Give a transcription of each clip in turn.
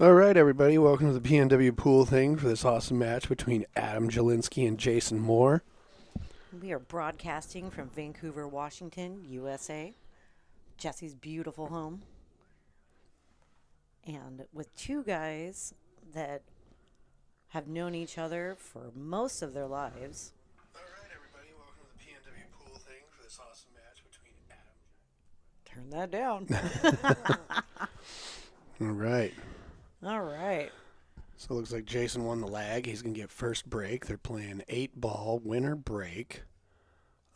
All right, everybody, welcome to the PNW pool thing for this awesome match between Adam Jelinski and Jason Moore. We are broadcasting from Vancouver, Washington, USA, Jesse's beautiful home. And with two guys that have known each other for most of their lives. All right, everybody, welcome to the PNW pool thing for this awesome match between Turn that down. Adam. All right. All right. So it looks like Jason won the lag. He's going to get first break. They're playing 8-ball winner break.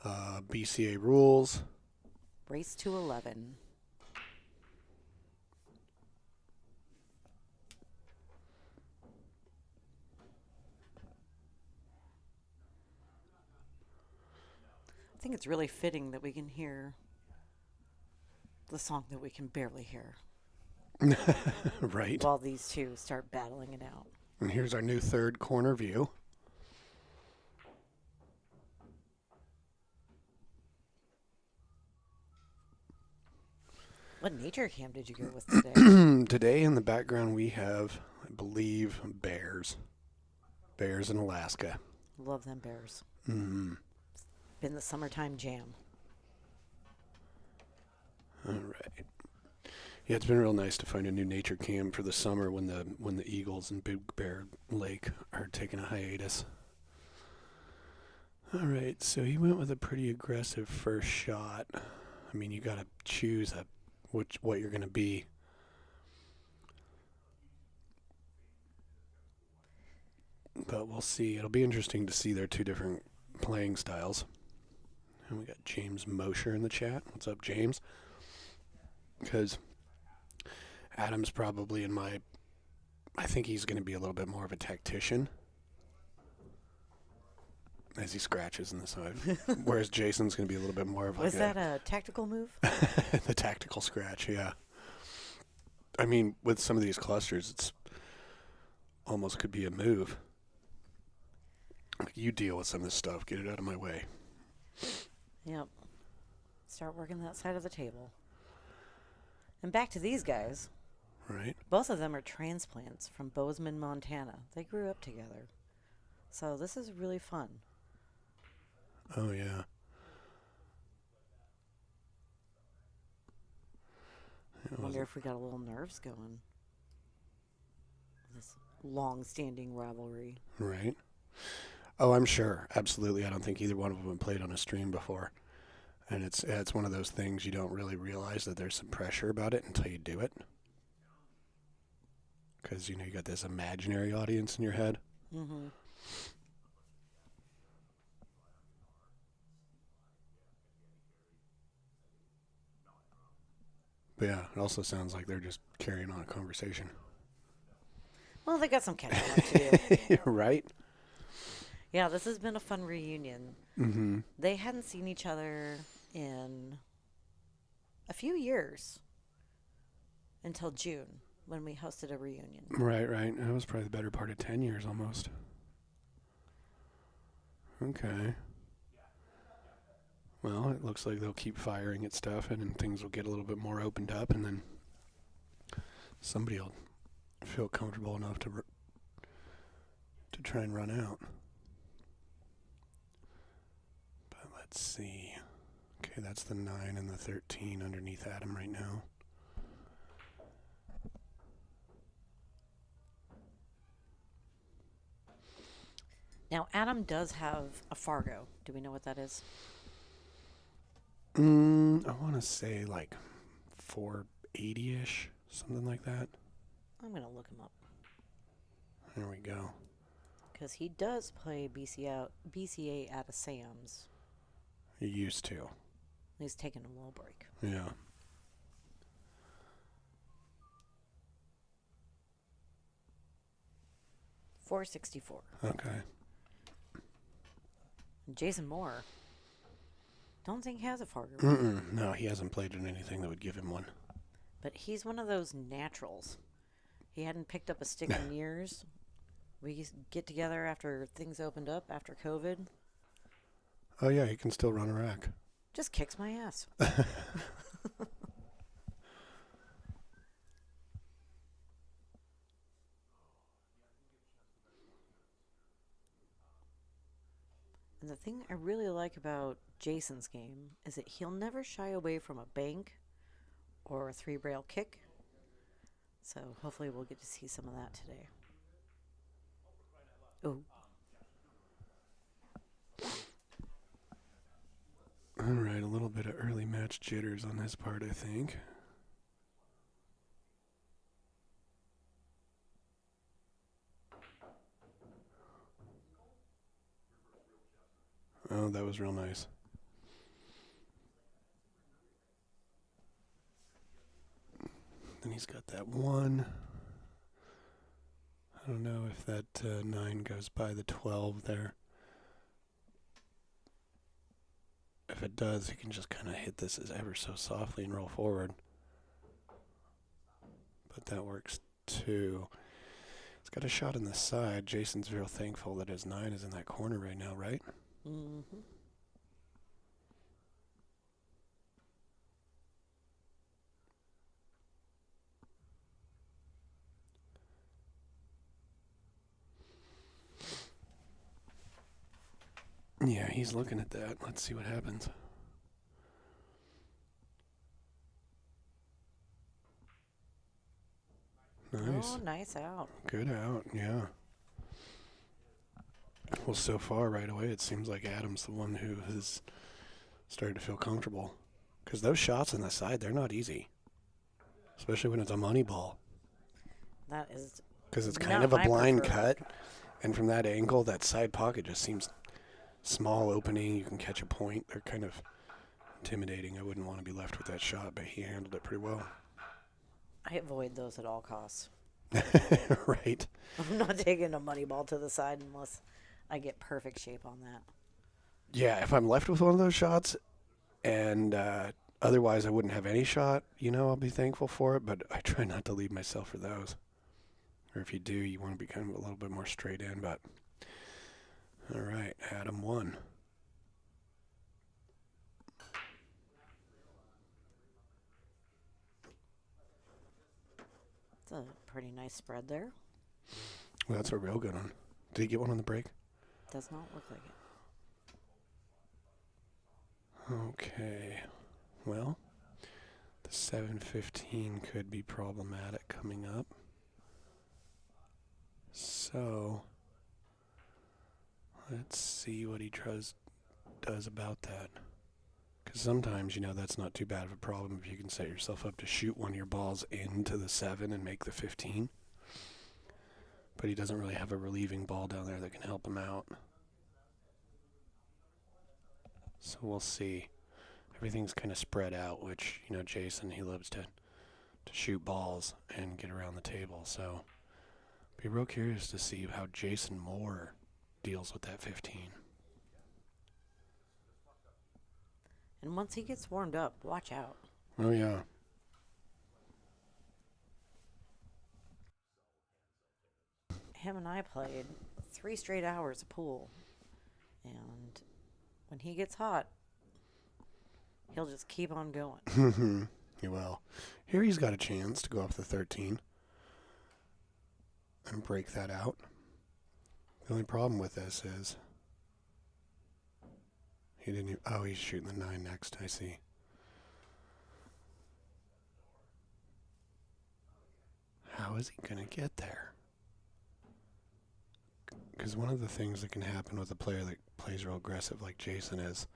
BCA rules. Race to 11. I think it's really fitting that we can hear the song that we can barely hear Right. while these two start battling it out. And here's our new third corner view. What nature cam did you go with today? Today in the background we have, I believe, bears. Bears in Alaska. Love them bears. Mm-hmm. Been the summertime jam. All right. Yeah, it's been real nice to find a new nature cam for the summer when the Eagles and Big Bear Lake are taking a hiatus. All right, so he went with a pretty aggressive first shot. I mean, you got to choose what you're going to be. But we'll see. It'll be interesting to see their two different playing styles. And we got James Mosher in the chat. What's up, James? Because Adam's probably I think he's going to be a little bit more of a tactician as he scratches in the side. Whereas Jason's going to be a little bit more of Was that a tactical move? the tactical scratch, yeah. I mean, with some of these clusters, it's almost could be a move. Like, you deal with some of this stuff. Get it out of my way. Yep. Start working that side of the table. And back to these guys. Right. Both of them are transplants from Bozeman, Montana. They grew up together. So this is really fun. Oh, yeah. I wonder if we got a little nerves going. This long-standing rivalry. Right. Oh, I'm sure. Absolutely. I don't think either one of them have played on a stream before. And it's one of those things you don't really realize that there's some pressure about it until you do it. Because, you got this imaginary audience in your head. Mm-hmm. But yeah, it also sounds like they're just carrying on a conversation. Well, they got some catching up to do. Right? Yeah, this has been a fun reunion. Mm-hmm. They hadn't seen each other in a few years until June when we hosted a reunion. Right. That was probably the better part of 10 years almost. Okay. Well, it looks like they'll keep firing at stuff and things will get a little bit more opened up, and then somebody will feel comfortable enough to try and run out. But let's see. Okay, that's the 9 and the 13 underneath Adam right now. Now, Adam does have a Fargo. Do we know what that is? I want to say like 480-ish, something like that. I'm going to look him up. There we go. Because he does play BCA out of Sam's. He used to. He's taking a little break. Yeah. .464. Okay. Jason Moore. Don't think he has a Fargo. No, he hasn't played in anything that would give him one. But he's one of those naturals. He hadn't picked up a stick in years. We get together after things opened up, after COVID. Oh, yeah, he can still run a rack. Just kicks my ass. the thing I really like about Jason's game is that he'll never shy away from a bank or a three-rail kick. So hopefully we'll get to see some of that today. Oh, All right, a little bit of early match jitters on his part, I think. Oh, that was real nice. Then he's got that 1. I don't know if that 9 goes by the 12 there. If it does, he can just kind of hit this as ever so softly and roll forward. But that works too. He's got a shot in the side. Jason's real thankful that his 9 is in that corner right now, right? mm-hmm. Yeah, he's looking at that. Let's see what happens. Nice. Oh, nice out. Good out, yeah. Well, so far, right away, it seems like Adam's the one who has started to feel comfortable. Because those shots on the side, they're not easy. Especially when it's a money ball. That is Because it's kind not of a my blind preferred. cut. And from that angle, that side pocket just seems small opening. You can catch a point. They're kind of intimidating. I wouldn't want to be left with that shot, but he handled it pretty well. I avoid those at all costs. Right. I'm not taking a money ball to the side unless I get perfect shape on that. Yeah, if I'm left with one of those shots and otherwise I wouldn't have any shot, I'll be thankful for it, but I try not to leave myself for those. Or if you do, you want to be kind of a little bit more straight in, but all right, Adam 1. It's a pretty nice spread there. Well, that's a real good one. Did he get one on the break? Does not look like it. Okay. Well, the 7-15 could be problematic coming up. So, let's see what he does about that. Because sometimes, that's not too bad of a problem if you can set yourself up to shoot one of your balls into the 7 and make the 15. But he doesn't really have a relieving ball down there that can help him out. So we'll see. Everything's kind of spread out, which, Jason, he loves to shoot balls and get around the table. So be real curious to see how Jason Moore deals with that 15. And once he gets warmed up, watch out. Oh, yeah. Him and I played 3 straight hours of pool. And when he gets hot, he'll just keep on going. He will. Here he's got a chance to go up to 13 and break that out. The only problem with this is he didn't even, oh, he's shooting the 9 next, I see. How is he going to get there? Because one of the things that can happen with a player that plays real aggressive like Jason is,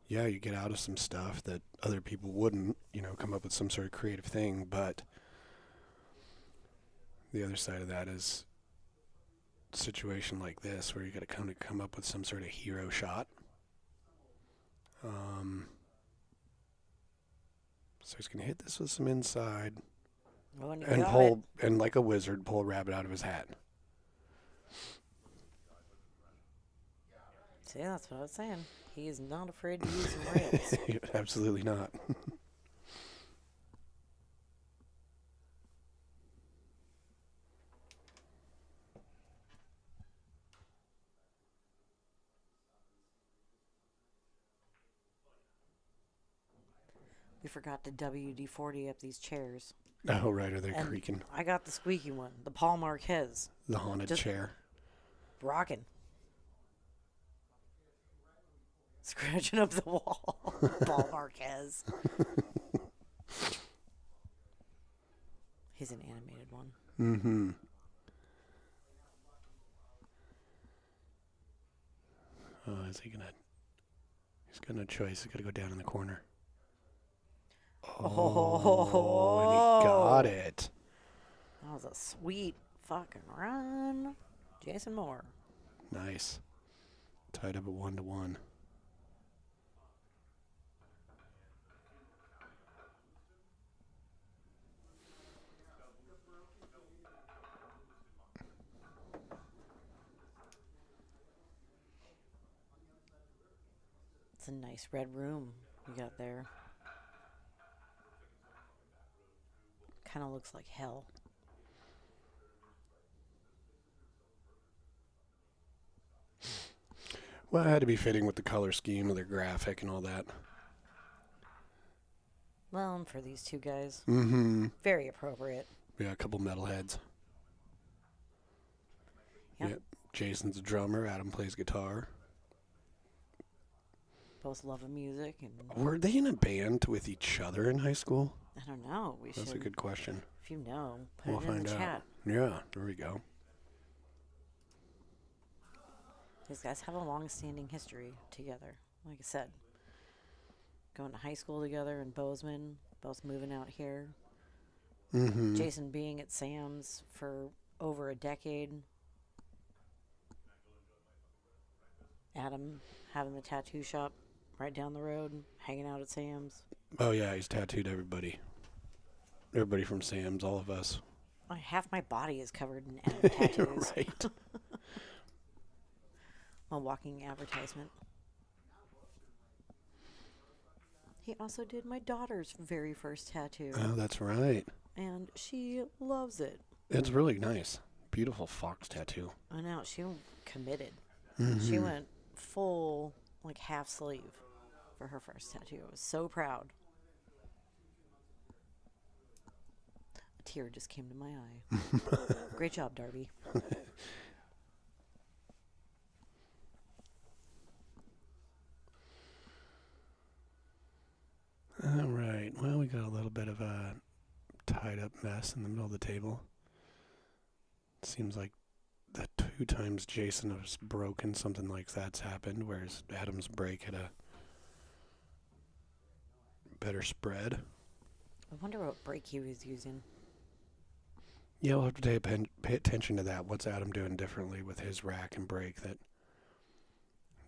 yeah, you get out of some stuff that other people wouldn't, come up with some sort of creative thing, but the other side of that is a situation like this where you got to come up with some sort of hero shot. So he's going to hit this with some inside and pull, and like a wizard, pull a rabbit out of his hat. See, that's what I was saying. He is not afraid to use some rails. Absolutely not. We forgot to WD-40 up these chairs. Oh, right. Are they creaking? I got the squeaky one, the Paul Marquez. The haunted chair. Rocking. scratching up the wall. Paul Marquez. He's an animated one. Mm-hmm. Oh, is he gonna? He's got no choice. He's got to go down in the corner. Oh, and he got it. That was a sweet fucking run. Jason Moore. Nice. Tied up at 1-1. It's a nice red room you got there. Kind of looks like hell. Well, it had to be fitting with the color scheme of their graphic and all that. Well, and for these two guys, Mm-hmm. very appropriate. Yeah, a couple metalheads. Yep. Yep. Jason's a drummer. Adam plays guitar. Both love of music. And Were they in a band with each other in high school? I don't know. That's a good question. If you know, put We'll it in find the out. chat. Yeah, there we go. These guys have a long-standing history together. Like I said, going to high school together in Bozeman, both moving out here. Mm-hmm. Jason being at Sam's for over a decade. Adam having the tattoo shop right down the road, hanging out at Sam's. Oh, yeah, he's tattooed everybody. Everybody from Sam's, all of us. Half my body is covered in Adam tattoos. Right. A walking advertisement. He also did my daughter's very first tattoo. Oh, that's right. And she loves it. It's really nice. Beautiful fox tattoo. I know. She committed. Mm-hmm. She went full, like, half sleeve for her first tattoo. I was so proud. A tear just came to my eye. Great job, Darby. All right. Well, we got a little bit of a tied up mess in the middle of the table. It seems like the 2 times Jason has broken, something like that's happened, whereas Adam's break had a better spread. I wonder what break he was using. Yeah, we'll have to pay attention to that. What's Adam doing differently with his rack and break that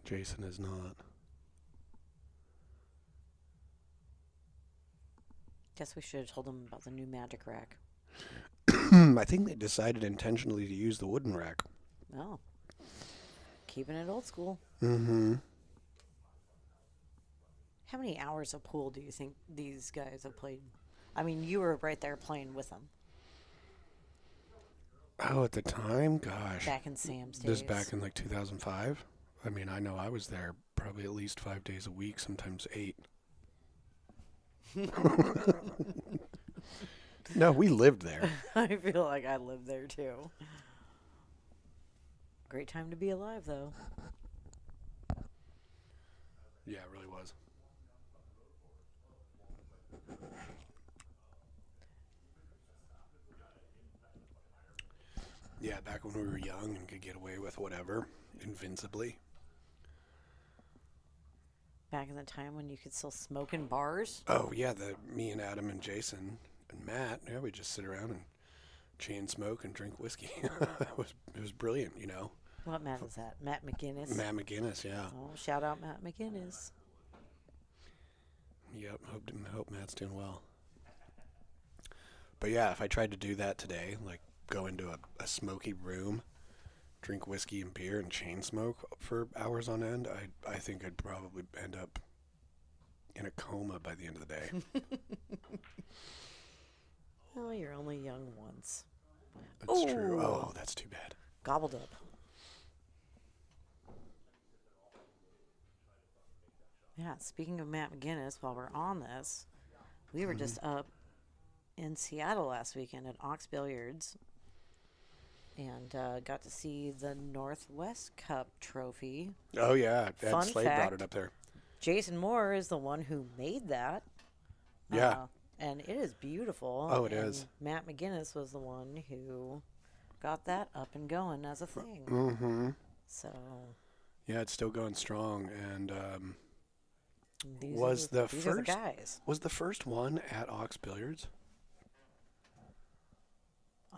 Jason is not? Guess we should have told him about the new magic rack. I think they decided intentionally to use the wooden rack. Oh. Keeping it old school. Mm-hmm. How many hours of pool do you think these guys have played? I mean, you were right there playing with them. Oh, at the time? Gosh. Back in Sam's days. This back in like 2005? I mean, I know I was there probably at least 5 days a week, sometimes 8. No, we lived there. I feel like I lived there too. Great time to be alive, though. Yeah, it really was. Yeah, back when we were young and could get away with whatever, invincibly. Back in the time when you could still smoke in bars. Oh, yeah, me and Adam and Jason and Matt, yeah, we'd just sit around and chain smoke and drink whiskey. It was brilliant, you know. What Matt is that? Matt McGinnis? Matt McGinnis, yeah. Oh, shout out Matt McGinnis. Yep, hope Matt's doing well. But yeah, if I tried to do that today, like go into a smoky room, drink whiskey and beer and chain smoke for hours on end, I think I'd probably end up in a coma by the end of the day. Oh, you're only young once. That's true. Oh, that's too bad. Gobbled up. Yeah, speaking of Matt McGinnis, while we're on this, we were just up in Seattle last weekend at Ox Billiards and got to see the Northwest Cup trophy. Oh, yeah. Ed Fun Slade fact, brought it up there. Jason Moore is the one who made that. Yeah. And it is beautiful. Oh, it and is. Matt McGinnis was the one who got that up and going as a thing. Mm-hmm. So Yeah, it's still going strong. And these was are the guys. Was the first one at Ox Billiards?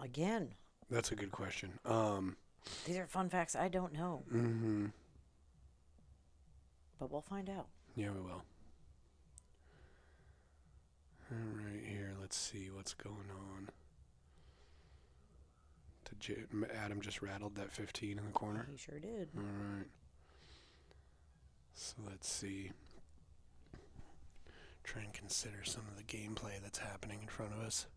Again, That's a good question. these are fun facts I don't know. Mm-hmm. But we'll find out. Yeah, we will. All right, here, let's see what's going on. Adam just rattled that 15 in the corner. He sure did. All right. So let's see. Try and consider some of the gameplay that's happening in front of us.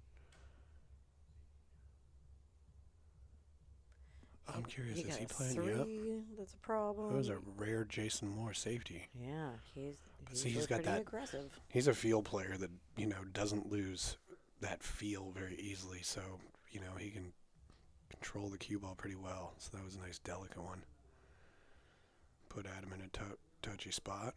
I'm curious, is he playing? Yep. That's a problem. That was a rare Jason Moore safety. Yeah, He's got that aggressive. He's a field player that, doesn't lose that feel very easily. So, he can control the cue ball pretty well. So that was a nice, delicate one. Put Adam in a touchy spot.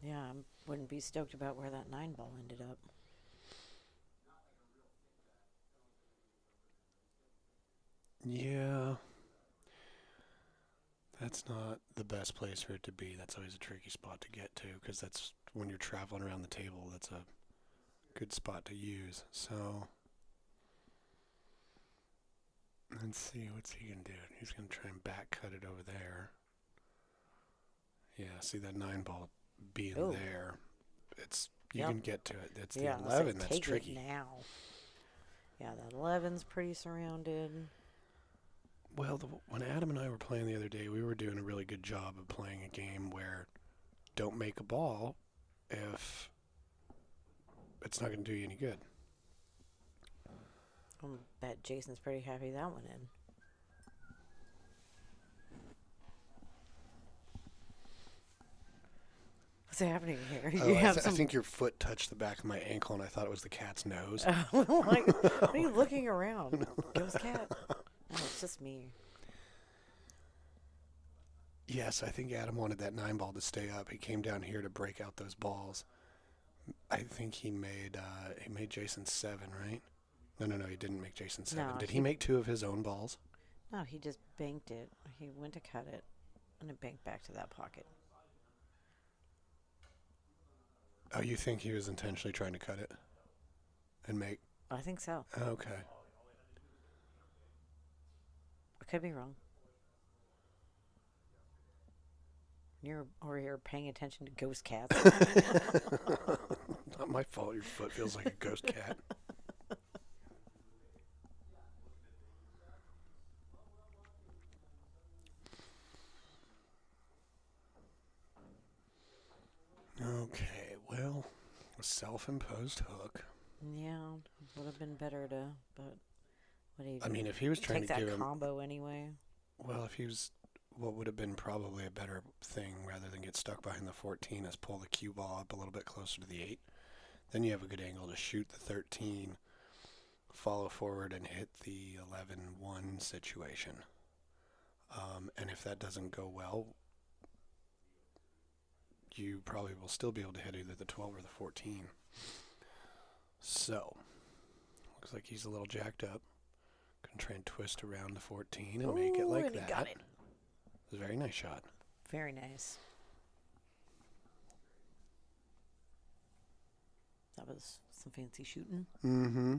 Yeah, I wouldn't be stoked about where that 9 ball ended up. Yeah. That's not the best place for it to be. That's always a tricky spot to get to because that's when you're traveling around the table. That's a good spot to use. So let's see, what's he going to do? He's going to try and back cut it over there. Yeah, see that 9 ball being there. You can get to it. It's the 11 that's tricky. Now. Yeah, that 11's pretty surrounded. Well, when Adam and I were playing the other day, we were doing a really good job of playing a game where don't make a ball if it's not going to do you any good. I bet Jason's pretty happy that went in. What's happening here? I think your foot touched the back of my ankle, and I thought it was the cat's nose. What are you looking around? Ghost cat? No, it's just me. Yes, I think Adam wanted that 9 ball to stay up. He came down here to break out those balls. I think he made Jason 7, right? No, he didn't make Jason 7. No, Did he make 2 of his own balls? No, he just banked it. He went to cut it, and it banked back to that pocket. Oh, you think he was intentionally trying to cut it and make? I think so. Okay. I could be wrong. You're over here paying attention to ghost cats. Not my fault. Your foot feels like a ghost cat. Okay, well, a self-imposed hook. Yeah, would have been better to, but what do you do? I mean, if he was trying to give him combo anyway. Well, if he was, what would have been probably a better thing rather than get stuck behind the 14 is pull the cue ball up a little bit closer to the 8. Then you have a good angle to shoot the 13, follow forward, and hit the 11-1 situation. And if that doesn't go well, you probably will still be able to hit either the 12 or the 14. So, looks like he's a little jacked up. Gonna try and twist around the 14 and make it like and that. He got it. It was a very nice shot. Very nice. That was some fancy shooting. Mm-hmm.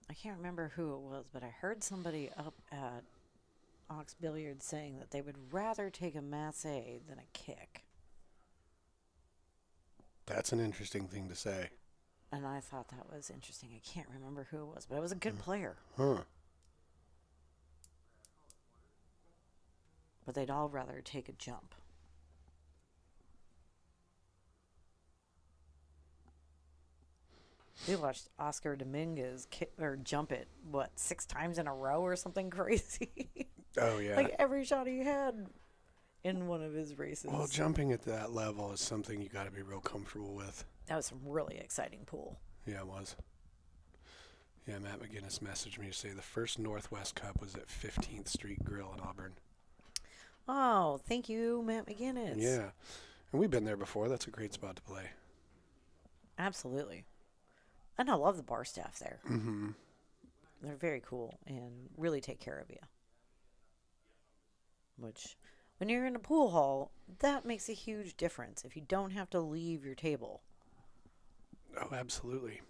I can't remember who it was, but I heard somebody up at Ox Billiards saying that they would rather take a masse than a kick. That's an interesting thing to say. And I thought that was interesting. I can't remember who it was, but it was a good player. Huh. But they'd all rather take a jump. We watched Oscar Dominguez jump it, 6 times in a row or something crazy. Oh, yeah. Like every shot he had in one of his races. Well, jumping at that level is something you got to be real comfortable with. That was some really exciting pool. Yeah, it was. Yeah, Matt McGinnis messaged me to say the first Northwest Cup was at 15th Street Grill in Auburn. Oh, thank you, Matt McGinnis. Yeah. And we've been there before. That's a great spot to play. Absolutely. And I love the bar staff there. Mm-hmm. They're very cool and really take care of you. Which, when you're in a pool hall, that makes a huge difference if you don't have to leave your table. Oh, absolutely.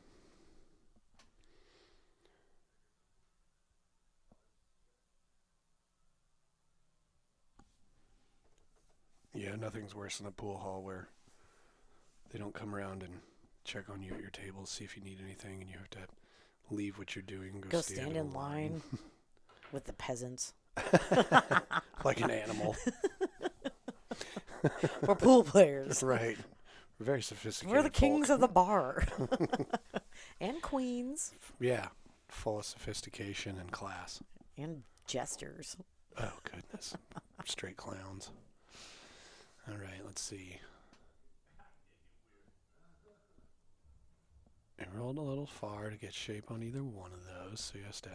Yeah, nothing's worse than a pool hall where they don't come around and check on you at your table, see if you need anything, and you have to leave what you're doing and Go stand in line with the peasants. Like an animal. We're pool players. Right. We're very sophisticated. We're the kings of the bar. And queens. Yeah. Full of sophistication and class. And jesters. Oh, goodness. Straight clowns. All right, let's see. It rolled a little far to get shape on either one of those, so he has to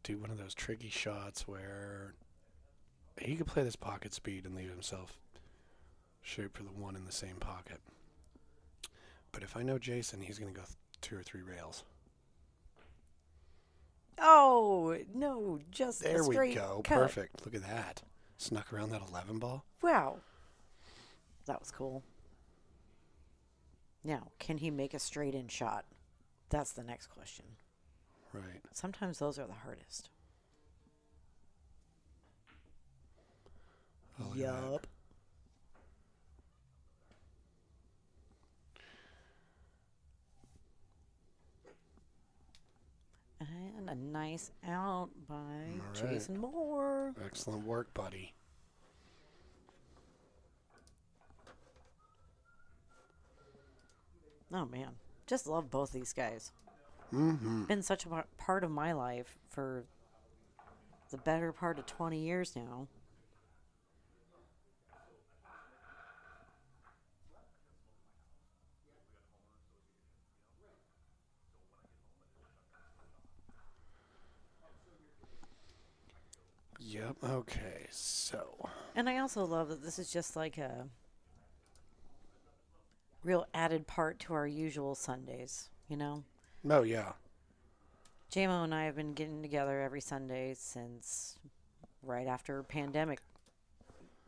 do one of those tricky shots where he could play this pocket speed and leave himself shape for the one in the same pocket. But if I know Jason, he's going to go 2 or 3 rails. Oh, no, just There a straight we go. cut. Perfect. Look at that. Snuck around that 11 ball. Wow. That was cool. Now, can he make a straight in shot? That's the next question. Right. Sometimes those are the hardest. Oh, look at that. Yup. And a nice out by right. Jason Moore. Excellent work, buddy. Oh, man. Just love both these guys. Mm-hmm. Been such a part of my life for the better part of 20 years now. Yep. Okay. So. And I also love that this is just like a real added part to our usual Sundays, you know? Oh, yeah. JMO and I have been getting together every Sunday since right after pandemic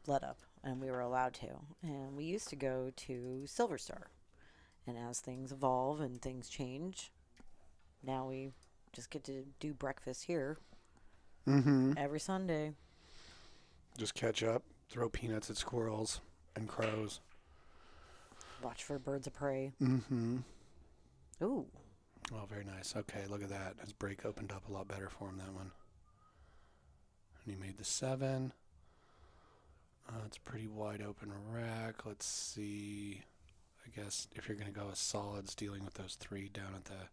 let up, and we were allowed to. And we used to go to Silver Star. And as things evolve and things change, now we just get to do breakfast here Mm-hmm. every Sunday. Just catch up, throw peanuts at squirrels and crows. Watch for birds of prey. Mm-hmm. Ooh. Oh, very nice. Okay, look at that. His break opened up a lot better for him, that one. And he made the 7. It's pretty wide open rack. Let's see. I guess if you're going to go with solids, dealing with those 3 down at the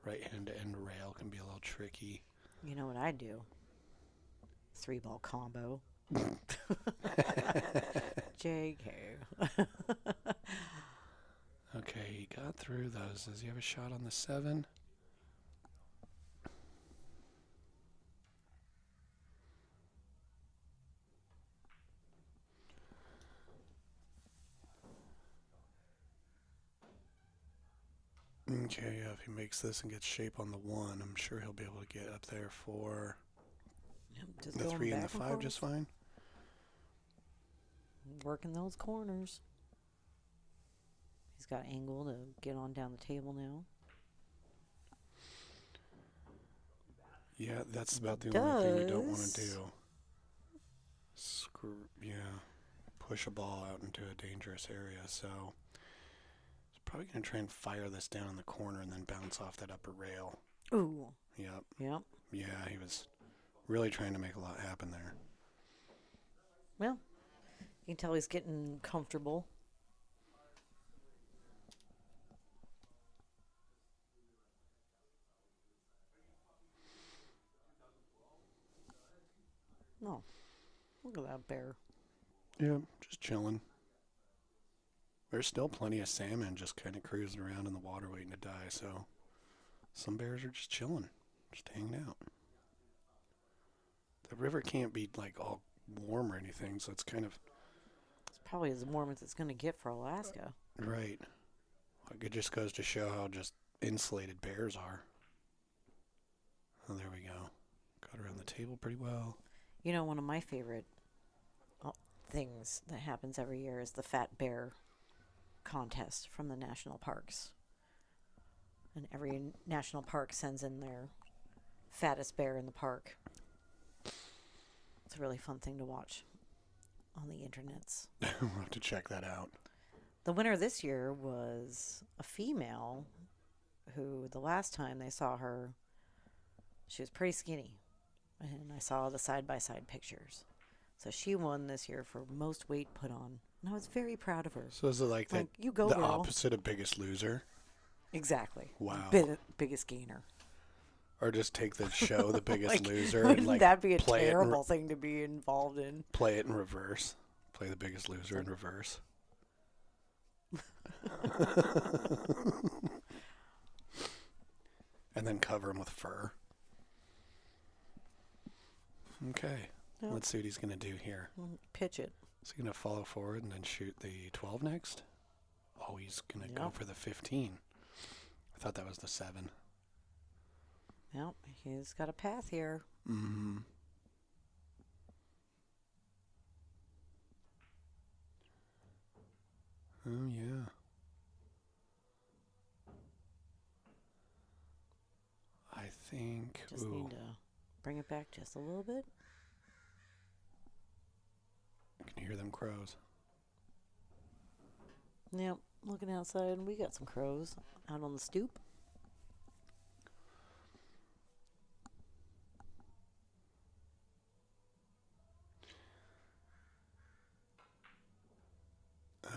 right end-to-end rail can be a little tricky. You know what I do? 3-ball combo. JK. Okay, he got through those. Does he have a shot on the 7? Okay, yeah, if he makes this and gets shape on the 1, I'm sure he'll be able to get up there for Just the going 3 and the back 5 just forth. fine. Working those corners. He's got angle to get on down the table now. Yeah, that's about the only thing we don't want to Does. do. Push a ball out into a dangerous area. So he's probably going to try and fire this down in the corner and then bounce off that upper rail. Ooh. Yep. Yep. Yeah, he was really trying to make a lot happen there. Well, you can tell he's getting comfortable. Oh, look at that bear. Yeah, just chilling. There's still plenty of salmon just kind of cruising around in the water waiting to die, so some bears are just chilling, just hanging out. The river can't be like all warm or anything, so it's kind of It's probably as warm as it's going to get for Alaska. right. Like it just goes to show how just insulated bears are. Oh, there we go. Got around the table pretty well. You know, one of my favorite things that happens every year is the Fat Bear contest from the national parks. And every national park sends in their fattest bear in the park. It's a really fun thing to watch on the internets. We'll have to check that out. The winner this year was a female who, the last time they saw her, she was pretty skinny. And I saw the side-by-side pictures. So she won this year for most weight put on. And I was very proud of her. So is it like that? You go, the girl. opposite of Biggest Loser? Exactly. Wow. Biggest gainer. Or just take the show, The Biggest Like, Loser, wouldn't and like that be a play terrible thing to be involved in? play it in reverse. Play The Biggest Loser in reverse. And then cover him with fur. Okay. Yep. Let's see what he's going to do here. Pitch it. Is he going to follow forward and then shoot the 12 next? Oh, he's going to go for the 15. I thought that was the 7. Yep, he's got a path here. Mm-hmm. Oh, yeah. I think... Just need to bring it back just a little bit. I can hear them crows. Yep, looking outside, we got some crows out on the stoop.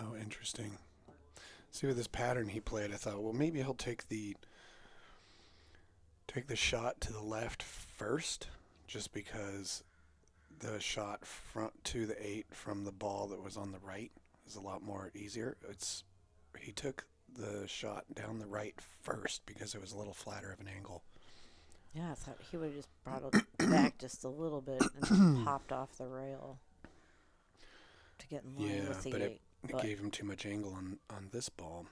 Oh, interesting. See, with this pattern he played, I thought, well, maybe he'll take the shot to the left first, just because the shot front to the 8 from the ball that was on the right is a lot more easier. He took the shot down the right first because it was a little flatter of an angle. Yeah, I thought he would have just brought it back just a little bit and popped off the rail to get in line with the 8. It gave him too much angle on this ball.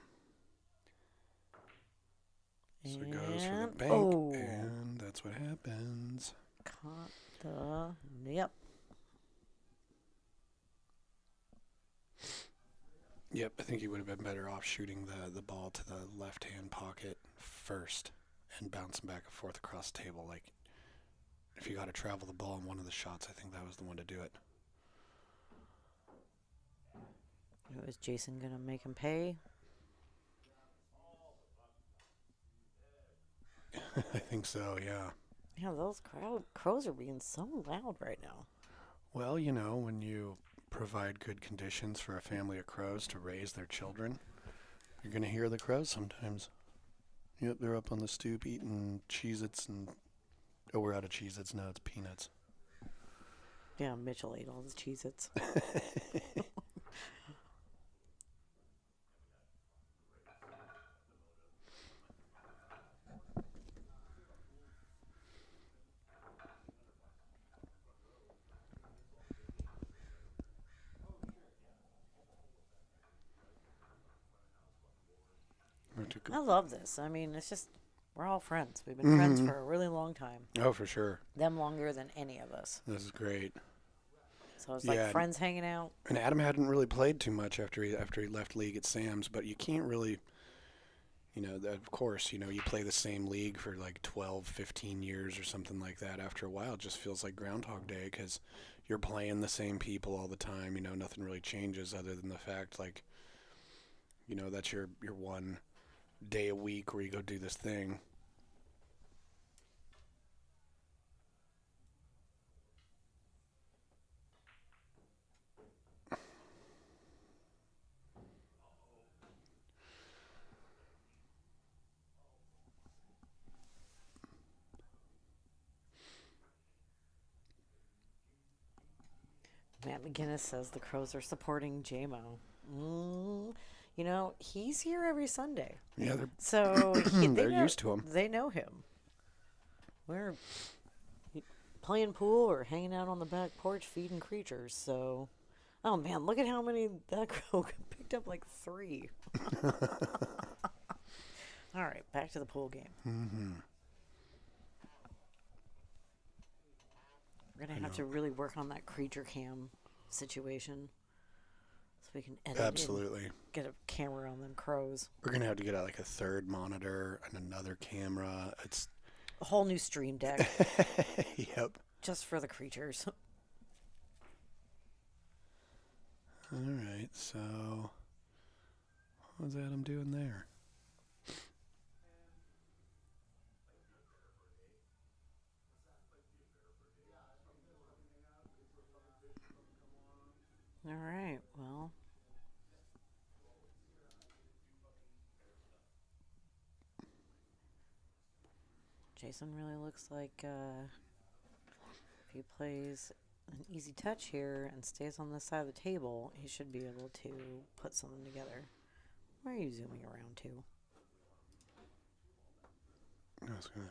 So it goes for the bank, and that's what happens. Caught the... Yep. Yep, I think he would have been better off shooting the ball to the left-hand pocket first and bouncing back and forth across the table. Like, if you got to travel the ball in one of the shots, I think that was the one to do it. Was Jason going to make him pay? I think so, yeah. Yeah, those crows are being so loud right now. Well, you know, when you provide good conditions for a family of crows to raise their children, you're going to hear the crows sometimes. Yep, they're up on the stoop eating Cheez-Its and... Oh, we're out of Cheez-Its now. It's peanuts. Yeah, Mitchell ate all the Cheez-Its. I love this. I mean, it's just, we're all friends. We've been friends for a really long time. Oh, for sure. Them longer than any of us. This is great. So it's like friends hanging out. And Adam hadn't really played too much after he left league at Sam's, but you can't really, you know, of course, you know, you play the same league for like 12, 15 years or something like that. After a while, it just feels like Groundhog Day because you're playing the same people all the time. You know, nothing really changes other than the fact, like, you know, that's your one day a week where you go do this thing. Matt McGinnis says the Crows are supporting JMO. You know, he's here every Sunday. Yeah, So they're used to him. They know him. We're playing pool or hanging out on the back porch feeding creatures. So, oh man, look at how many that crow picked up, like 3. All right, back to the pool game. Mm-hmm. We're gonna have to really work on that creature cam situation, so we can edit. Absolutely. And get a camera on them crows. We're gonna have to get out like a third monitor and another camera. It's a whole new stream deck. Yep. Just for the creatures. All right, so what's Adam doing there? All right, well. Jason really looks like if he plays an easy touch here and stays on this side of the table, he should be able to put something together. Where are you zooming around to? That's good.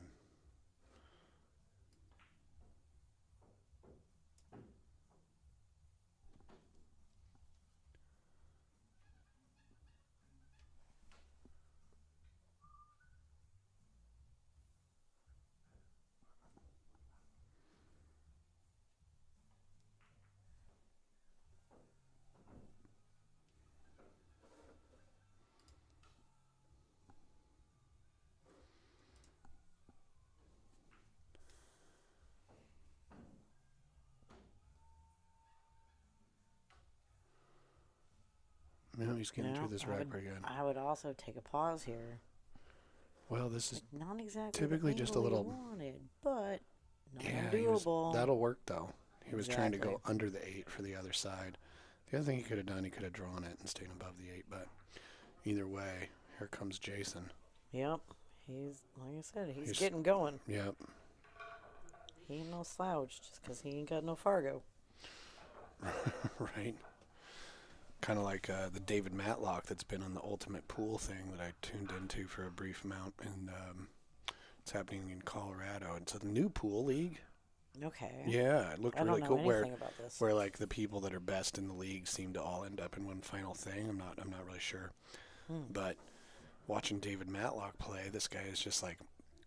No, he's getting through this rack pretty good. I would also take a pause here. Well, this is like not exactly typically just a little wanted, but not yeah, undoable. That'll work though. He was trying to go under the 8 for the other side. The other thing he could have done, he could have drawn it and stayed above the 8. But either way, here comes Jason. Yep, he's like I said, he's getting going. Yep. He ain't no slouch just because he ain't got no Fargo. Right. Kind of like the David Matlock that's been on the Ultimate Pool thing that I tuned into for a brief amount, and it's happening in Colorado. It's a new pool league. Okay. Yeah, it looked really cool. Where like the people that are best in the league seem to all end up in one final thing. I'm not really sure, but watching David Matlock play, this guy is just like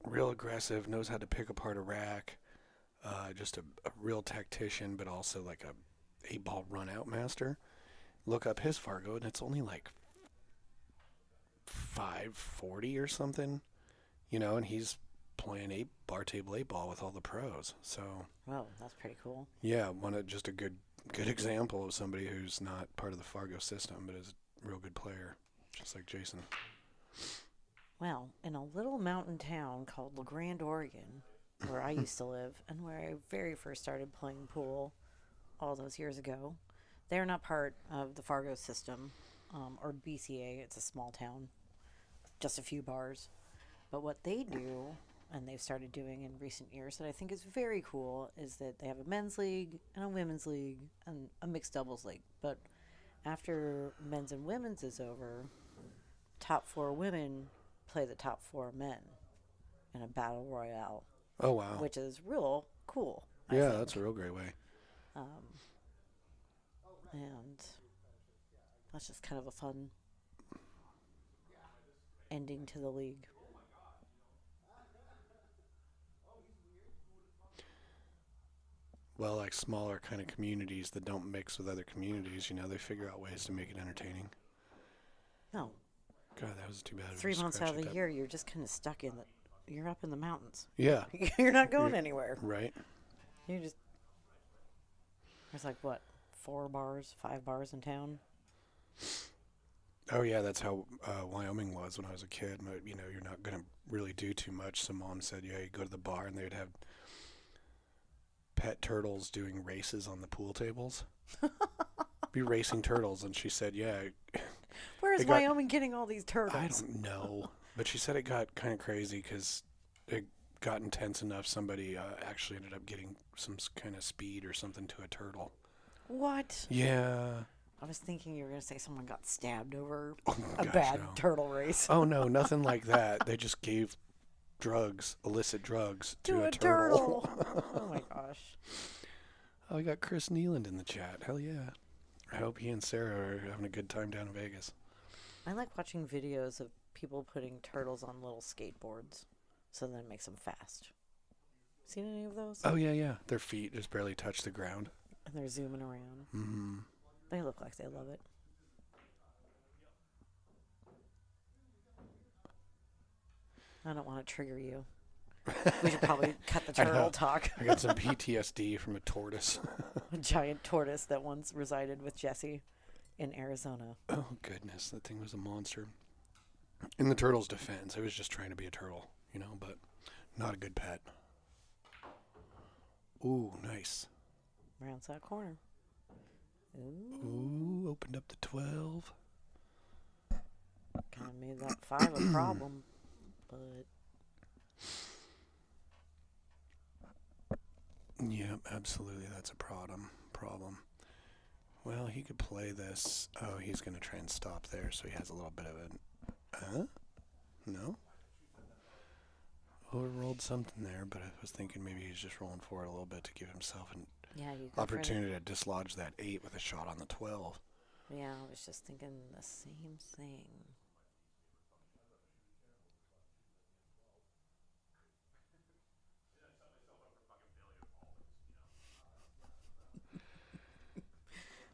real aggressive, knows how to pick apart a rack, just a real tactician, but also like a 8-ball run out master. Look up his Fargo, and it's only like 540 or something, and he's playing bar table 8-ball with all the pros. So, oh, that's pretty cool. Yeah, just a good example of somebody who's not part of the Fargo system, but is a real good player, just like Jason. Well, in a little mountain town called La Grande, Oregon, where I used to live, and where I very first started playing pool all those years ago. They're not part of the Fargo system, or BCA. It's a small town, just a few bars. But what they do, and they've started doing in recent years that I think is very cool, is that they have a men's league and a women's league and a mixed doubles league. But after men's and women's is over, top 4 women play the top 4 men in a battle royale. Oh, wow. Which is real cool. Yeah, that's a real great way. And that's just kind of a fun ending to the league. Well, like smaller kind of communities that don't mix with other communities, they figure out ways to make it entertaining. No. God, that was too bad. 3 months out of the year, you're just kind of stuck in you're up in the mountains. Yeah. You're not going anywhere. Right. There's like, what, 5 bars in town? Oh, yeah, that's how Wyoming was when I was a kid. But, you're not going to really do too much. So Mom said, yeah, you go to the bar, and they would have pet turtles doing races on the pool tables. Be racing turtles. And she said, yeah. Where is Wyoming getting all these turtles? I don't know. But she said it got kind of crazy because it got intense enough. Somebody actually ended up getting some kind of speed or something to a turtle. What? Yeah. I was thinking you were going to say someone got stabbed over Oh, a gosh, bad no. turtle race. Oh, no, nothing like that. They just gave drugs, illicit drugs, To to a a turtle. turtle. Oh my gosh. Oh, we got Chris Nealand in the chat. Hell yeah. I hope he and Sarah are having a good time down in Vegas. I like watching videos of people putting turtles on little skateboards so then it makes them fast. Seen any of those? Oh, yeah, yeah. Their feet just barely touch the ground. And they're zooming around. Mm-hmm. They look like they love it. I don't want to trigger you. We should probably cut the I know. turtle talk. I got some PTSD from a tortoise. A giant tortoise that once resided with Jesse in Arizona. Oh, goodness. That thing was a monster. In the turtle's defense, it was just trying to be a turtle, but not a good pet. Ooh, nice. Rounds that corner. Ooh, opened up to 12. Kind of made that 5 a problem, but Yep, absolutely. That's a problem. Well, he could play this. Oh, he's going to try and stop there, so he has a little bit of a... No? Overrolled something there, but I was thinking maybe he's just rolling forward a little bit to give himself an yeah, you go opportunity to dislodge that 8 with a shot on the 12. Yeah, I was just thinking the same thing.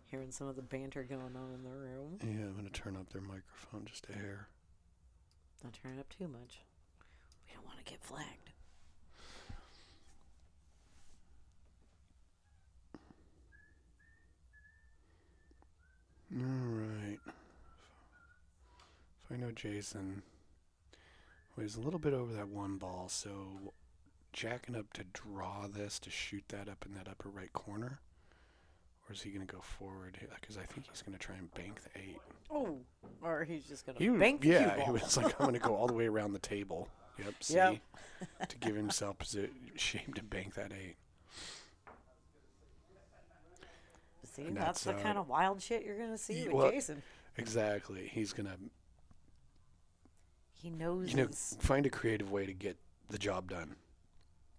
Hearing some of the banter going on in the room. Yeah, I'm going to turn up their microphone just a hair. Don't turn it up too much. We don't want to get flagged. Alright. If I know Jason was a little bit over that one ball, so jacking up to draw this, to shoot that up in that upper right corner? Or is he going to go forward? Because I think he's going to try and bank the 8. Oh, or he's just going to bank the yeah, cue he ball. was like, I'm going to go all the way around the table. Yep, see? Yep. To give himself shape to bank that 8. See, And that's the kind of wild shit you're going to see with well, Jason. Exactly. He's going to He knows find a creative way to get the job done.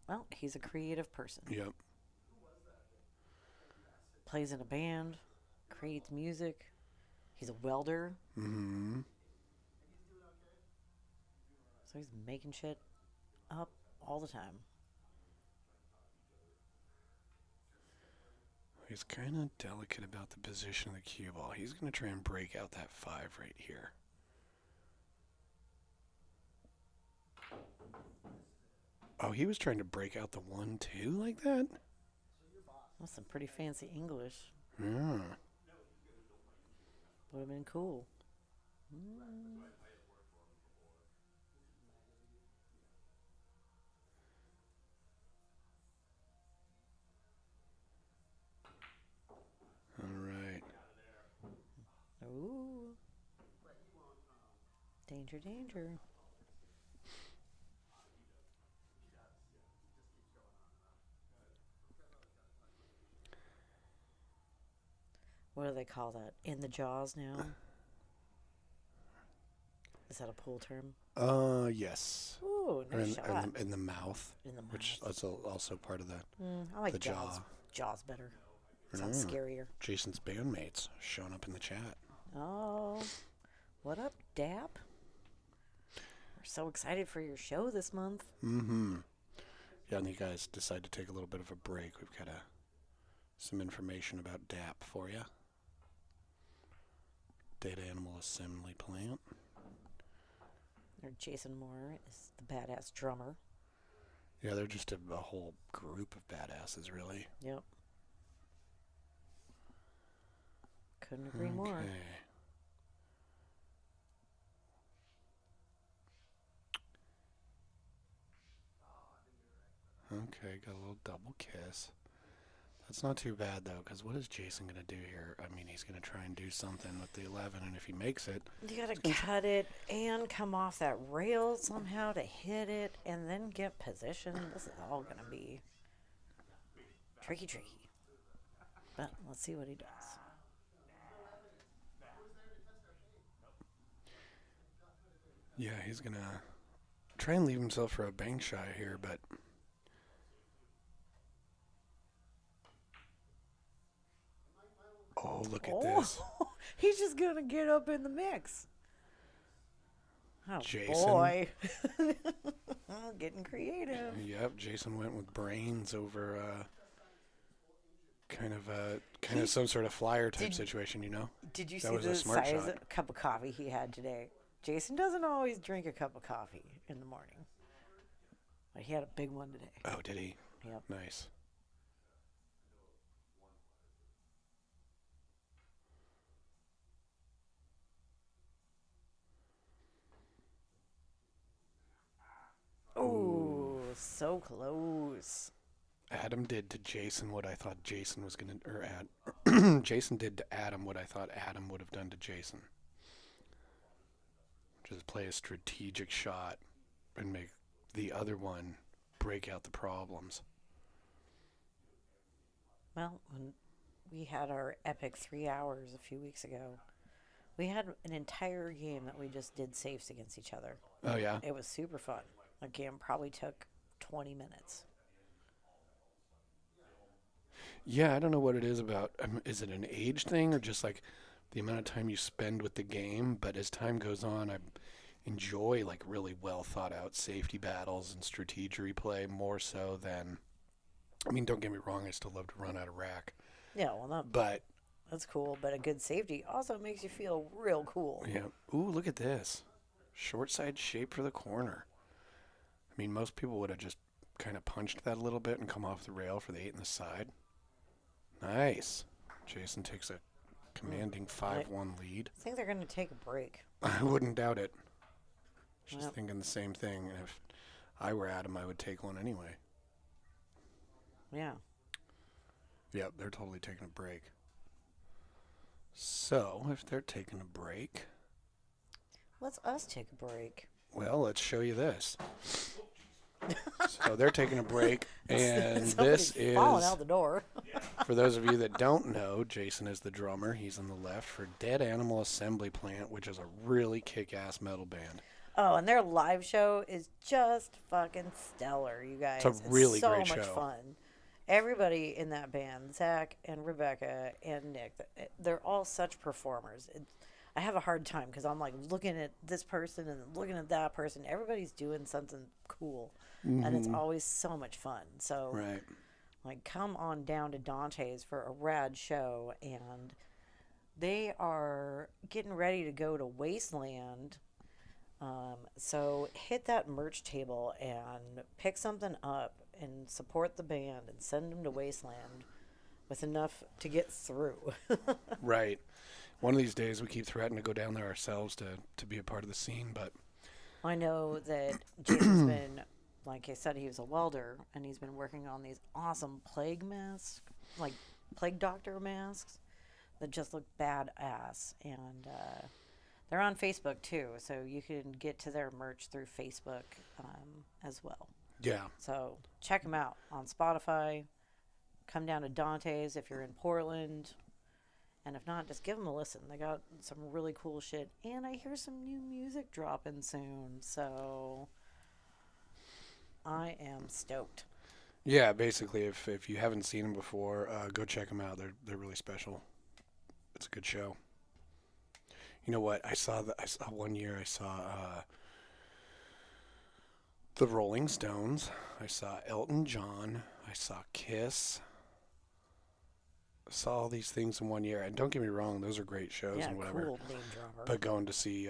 Well, he's a creative person. Yep. Plays in a band, creates music. He's a welder. Mm-hmm. So he's making shit up all the time. He's kind of delicate about the position of the cue ball. He's going to try and break out that 5 right here. Oh, he was trying to break out the 1, 2 like that? That's some pretty fancy English. Yeah. Would have been cool. All right. Ooh. Danger, danger. What do they call that? In the jaws now? Is that a pool term? Yes. Ooh, Or nice shot. in the mouth, In the mouth. which is also part of that. I like the jaws. jaw. Jaws better. Sounds scarier. Jason's bandmates showing up in the chat. Oh, what up, Dap? We're so excited for your show this month. Mm-hmm. Yeah, and you guys decide to take a little bit of a break. We've got some information about DAP for you. Data Animal Assembly Plant. Or Jason Moore is the badass drummer. Yeah, they're just a whole group of badasses, really. Yep. Couldn't agree more. Okay, got a little double kiss. That's not too bad, though, because what is Jason going to do here? I mean, he's going to try and do something with the 11, and if he makes it... You got to cut it and come off that rail somehow to hit it and then get position. This is all going to be tricky. But let's see what he does. Yeah, he's going to try and leave himself for a bank shot here, but oh, look at this. He's just going to get up in the mix. Oh, Jason. boy. Getting creative. Yep, Jason went with brains over kind of some sort of flyer type situation, you know? Did you That see was a the smart size shot. of cup of coffee he had today? Jason doesn't always drink a cup of coffee in the morning. But he had a big one today. Oh, did he? Yep. Nice. Oh, so close. Adam did to Jason what I thought Jason was going to, or Jason did to Adam what I thought Adam would have done to Jason. Just play a strategic shot and make the other one break out the problems. Well, when we had our epic 3 hours a few weeks ago, we had an entire game that we just did safes against each other. Oh, yeah? It was super fun. The game probably took 20 minutes. Yeah, I don't know what it is about. Is it an age thing or just like the amount of time you spend with the game? But as time goes on, I enjoy like really well thought out safety battles and strategy play more so than. I mean, don't get me wrong, I still love to run out of rack. Yeah, well, But that's cool. But a good safety also makes you feel real cool. yeah, ooh, look at this short side shape for the corner. I mean, most people would have just kind of punched that a little bit and come off the rail for the 8 in the side. Nice. Jason takes a commanding 5-1 lead. I think they're going to take a break. I wouldn't doubt it. Just Yep. thinking the same thing. And if I were Adam, I would take one anyway. Yeah. Yep, they're totally taking a break. So, if they're taking a break, Let's us take a break. well, let's show you this. So they're taking a break, and Somebody's this falling is, out the door. for those of you that don't know, Jason is the drummer. He's on the left for Dead Animal Assembly Plant, which is a really kick-ass metal band. Oh, and their live show is just fucking stellar, you guys. It's a really so great much show. fun. Everybody in that band, Zach and Rebecca and Nick, they're all such performers. I have a hard time because I'm like looking at this person and looking at that person. Everybody's doing something cool, and it's always so much fun. So, Right. like, come on down to Dante's for a rad show, and they are getting ready to go to Wasteland. So hit that merch table and pick something up and support the band and send them to Wasteland with enough to get through. Right. One of these days, we keep threatening to go down there ourselves to be a part of the scene, but I know that Jason's been, like I said, he was a welder, and he's been working on these awesome plague masks, like plague doctor masks, that just look badass. And they're on Facebook too, so you can get to their merch through Facebook as well. yeah. So check them out on Spotify. Come down to Dante's if you're in Portland. And if not, just give them a listen. They got some really cool shit. And I hear some new music dropping soon. So I am stoked. Yeah, basically, if you haven't seen them before, go check them out. They're really special. It's a good show. You know what? I saw one year. I saw the Rolling Stones. I saw Elton John. I saw Kiss. I saw all these things in one year. And don't get me wrong, those are great shows Yeah, and whatever. cool name dropper. But going to see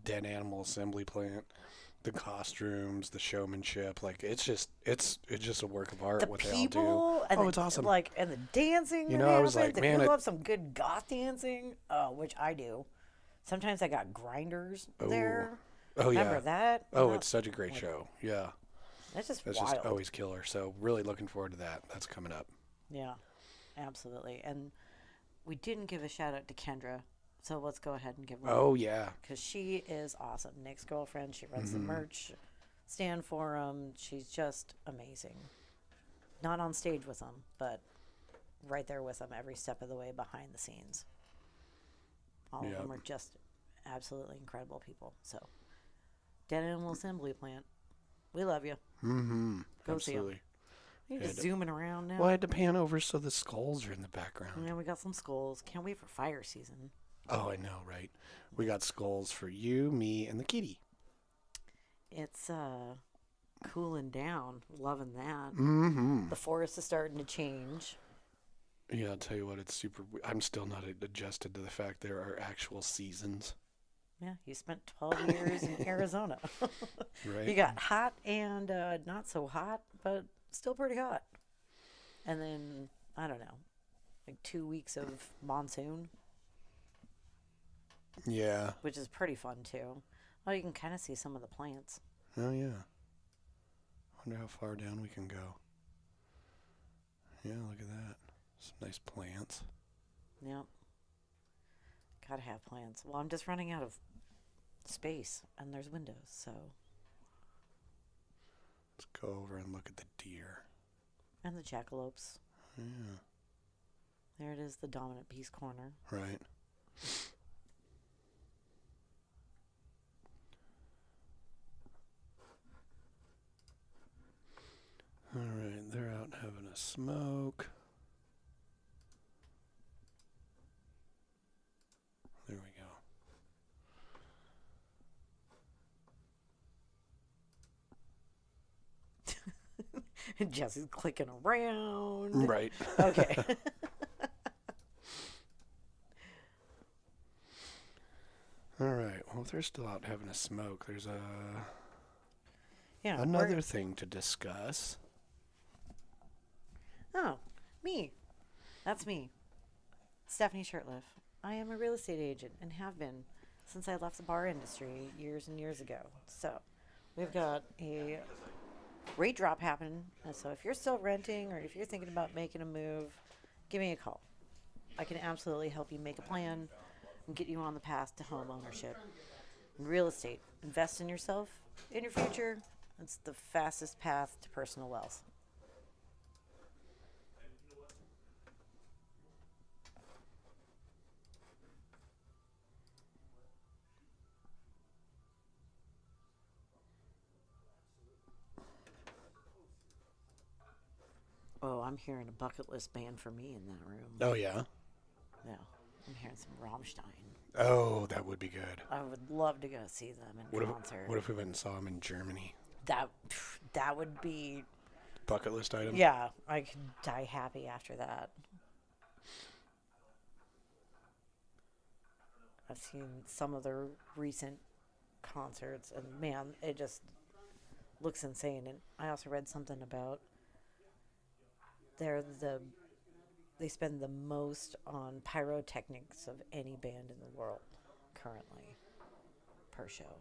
Dead Animal Assembly Plant, the costumes, the showmanship, like it's just a work of art the what they all do. people and Oh, the, it's awesome. Like, and the dancing. You that know, I was happens. like, If man, you love some good goth dancing, which I do. Sometimes I got grinders there. Oh yeah. Remember that? Oh, it's such a great show. Yeah. That's just That's wild. just always killer. So really looking forward to that. That's coming up. Yeah, absolutely. And we didn't give a shout out to Kendra, so let's go ahead and give one. Oh yeah. Because she is awesome. Nick's girlfriend. She runs the merch stand for him. She's just amazing. Not on stage with them, but right there with them every step of the way behind the scenes. All of Yep. them are just absolutely incredible people. So, Dead Animal Assembly Plant, we love you. Mm-hmm. Go see 'em. Absolutely. You're Yeah, just zooming around now. Well, I had to pan over so the skulls are in the background. Yeah, we got some skulls. Can't wait for fire season. Oh, I know, right? We got skulls for you, me, and the kitty. It's cooling down. Loving that. Mm-hmm. The forest is starting to change. Yeah, I'll tell you what, it's super. I'm still not adjusted to the fact there are actual seasons. Yeah, you spent 12 years in Arizona. Right? You got hot and not so hot, but still pretty hot. And then, I don't know, like 2 weeks of monsoon, Yeah. which is pretty fun too. Well, you can kind of see some of the plants. Oh, yeah. Wonder how far down we can go. Yeah, look at that. Some nice plants. Yep. Gotta have plants. Well, I'm just running out of space, and there's windows, so. Let's go over and look at the deer. And the jackalopes. Yeah. There it is, the dominant beast corner. Right. All right, they're out having a smoke. There we go. Jesse's clicking around. Right. Okay. All right. Well, if they're still out having a smoke, there's Yeah. another thing to discuss. Oh, me. That's me. Stephanie Shirtliff. I am a real estate agent and have been since I left the bar industry years and years ago. So, we've got a rate drop happening. And so, if you're still renting or if you're thinking about making a move, give me a call. I can absolutely help you make a plan and get you on the path to home ownership. In real estate, invest in yourself, in your future. It's the fastest path to personal wealth. Oh, I'm hearing a bucket list band for me in that room. Oh, yeah? Yeah, I'm hearing some Rammstein. Oh, that would be good. I would love to go see them in concert. What if we went and saw them in Germany? That would be, Bucket list item? yeah, I could die happy after that. I've seen some of their recent concerts, and man, it just looks insane. And I also read something about they spend the most on pyrotechnics of any band in the world currently per show,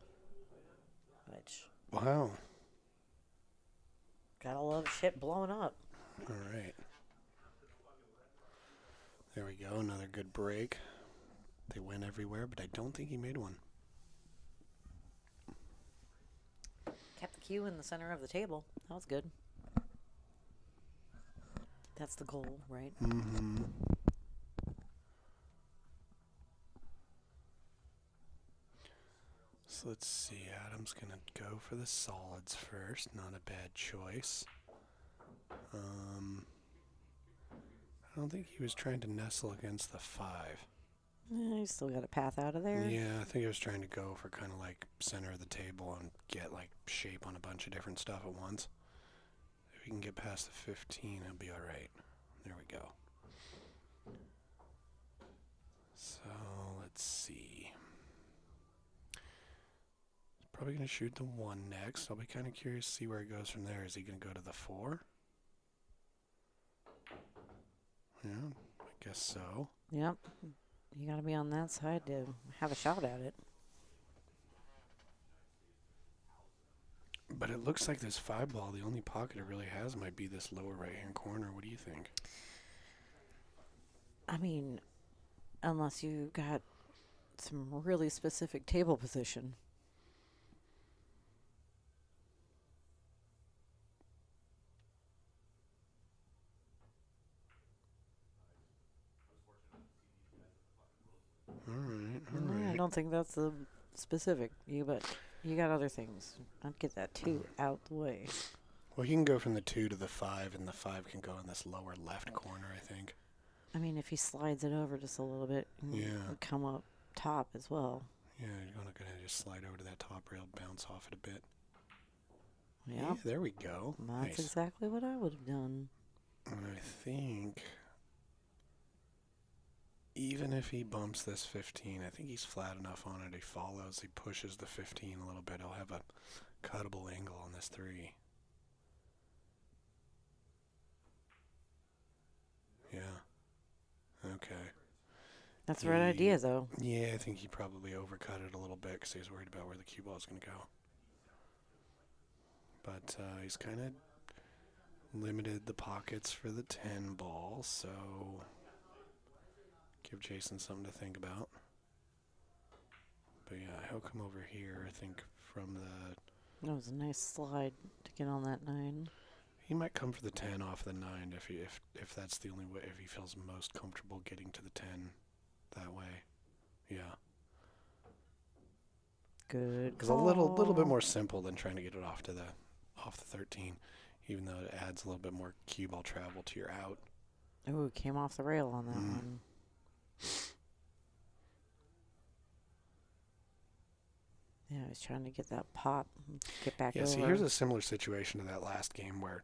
which Wow. gotta love shit blowing up. All right. There we go. Another good break. They went everywhere, but I don't think he made one. Kept the cue in the center of the table. That was good. That's the goal, right? Mm-hmm. So let's see. Adam's going to go for the solids first. Not a bad choice. I don't think he was trying to nestle against the 5. You still got a path out of there. Yeah, I think he was trying to go for kind of like center of the table and get like shape on a bunch of different stuff at once. If we can get past the 15, it'll be all right. There we go. So let's see. He's probably going to shoot the 1 next. I'll be kind of curious to see where he goes from there. Is he going to go to the 4? Yeah, I guess so. Yep. You got to be on that side to have a shot at it. But it looks like this 5 ball, the only pocket it really has might be this lower right-hand corner. What do you think? I mean, unless you got some really specific table position. All right. All No, I right. don't think that's the specific. But you got other things. I'd get that 2 out the way. Well, you can go from the 2 to the 5, and the 5 can go in this lower left corner, I think. I mean, if he slides it over just a little bit, Yeah. and come up top as well. Yeah, you're not going to just slide over to that top rail, bounce off it a bit. Yeah, Yeah, there we go. that's Nice. exactly what I would have done. And I think even if he bumps this 15, I think he's flat enough on it. He follows, he pushes the 15 a little bit. He'll have a cuttable angle on this 3. Yeah. Okay. That's the right idea, though. Yeah, I think he probably overcut it a little bit because he was worried about where the cue ball is going to go. But he's kind of limited the pockets for the 10 ball, so give Jason something to think about. But yeah, he'll come over here, I think, from the... That was a nice slide to get on that 9. He might come for the 10 off the 9 if that's the only way, if he feels most comfortable getting to the 10 that way. Yeah. Good It's a call. little bit more simple than trying to get it off the 13, even though it adds a little bit more cue ball travel to your out. Ooh, came off the rail on that one. Yeah, I was trying to get that pop, get back over. See, here's a similar situation to that last game where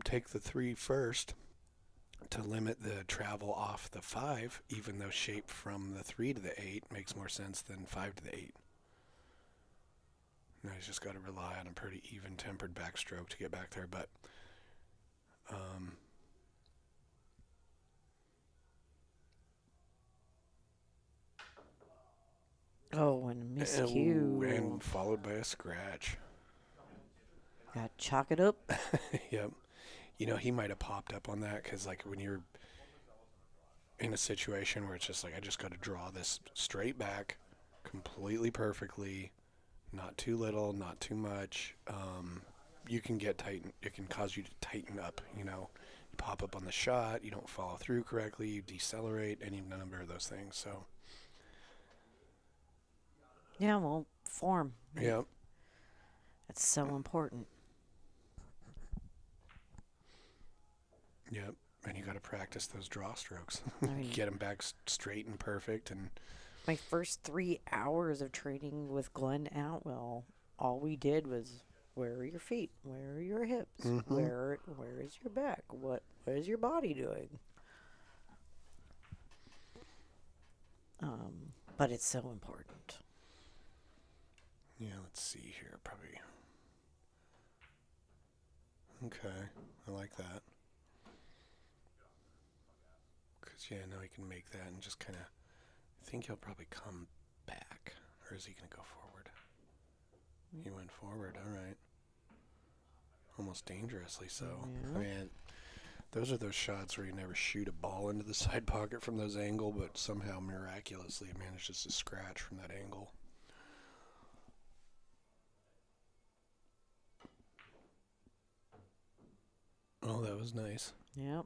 take the 3 first to limit the travel off the 5, even though shape from the 3 to the 8 makes more sense than 5 to the 8. Now he's just got to rely on a pretty even-tempered backstroke to get back there, but oh, and miscue. And followed by a scratch. Got to chalk it up. Yep. You know, he might have popped up on that because, like, when you're in a situation where it's just like, I just got to draw this straight back completely perfectly, not too little, not too much, you can get tighten. It can cause you to tighten up, you know. You pop up on the shot, you don't follow through correctly, you decelerate, any number of those things. So, Yeah, well, form. yep. It's so important. Yep. And you got to practice those draw strokes. I mean, Get them back straight and perfect. And my first 3 hours of training with Glenn Outwell, all we did was, where are your feet? Where are your hips? Where is your back? What is your body doing? But it's so important. yeah, let's see here. Probably. Okay. I like that. Because, yeah, now he can make that and just kind of... I think he'll probably come back. Or is he going to go forward? He went forward. All right. Almost dangerously so. Yeah. I mean, those are those shots where you never shoot a ball into the side pocket from those angles, but somehow miraculously it manages to scratch from that angle. Oh, that was nice. Yep.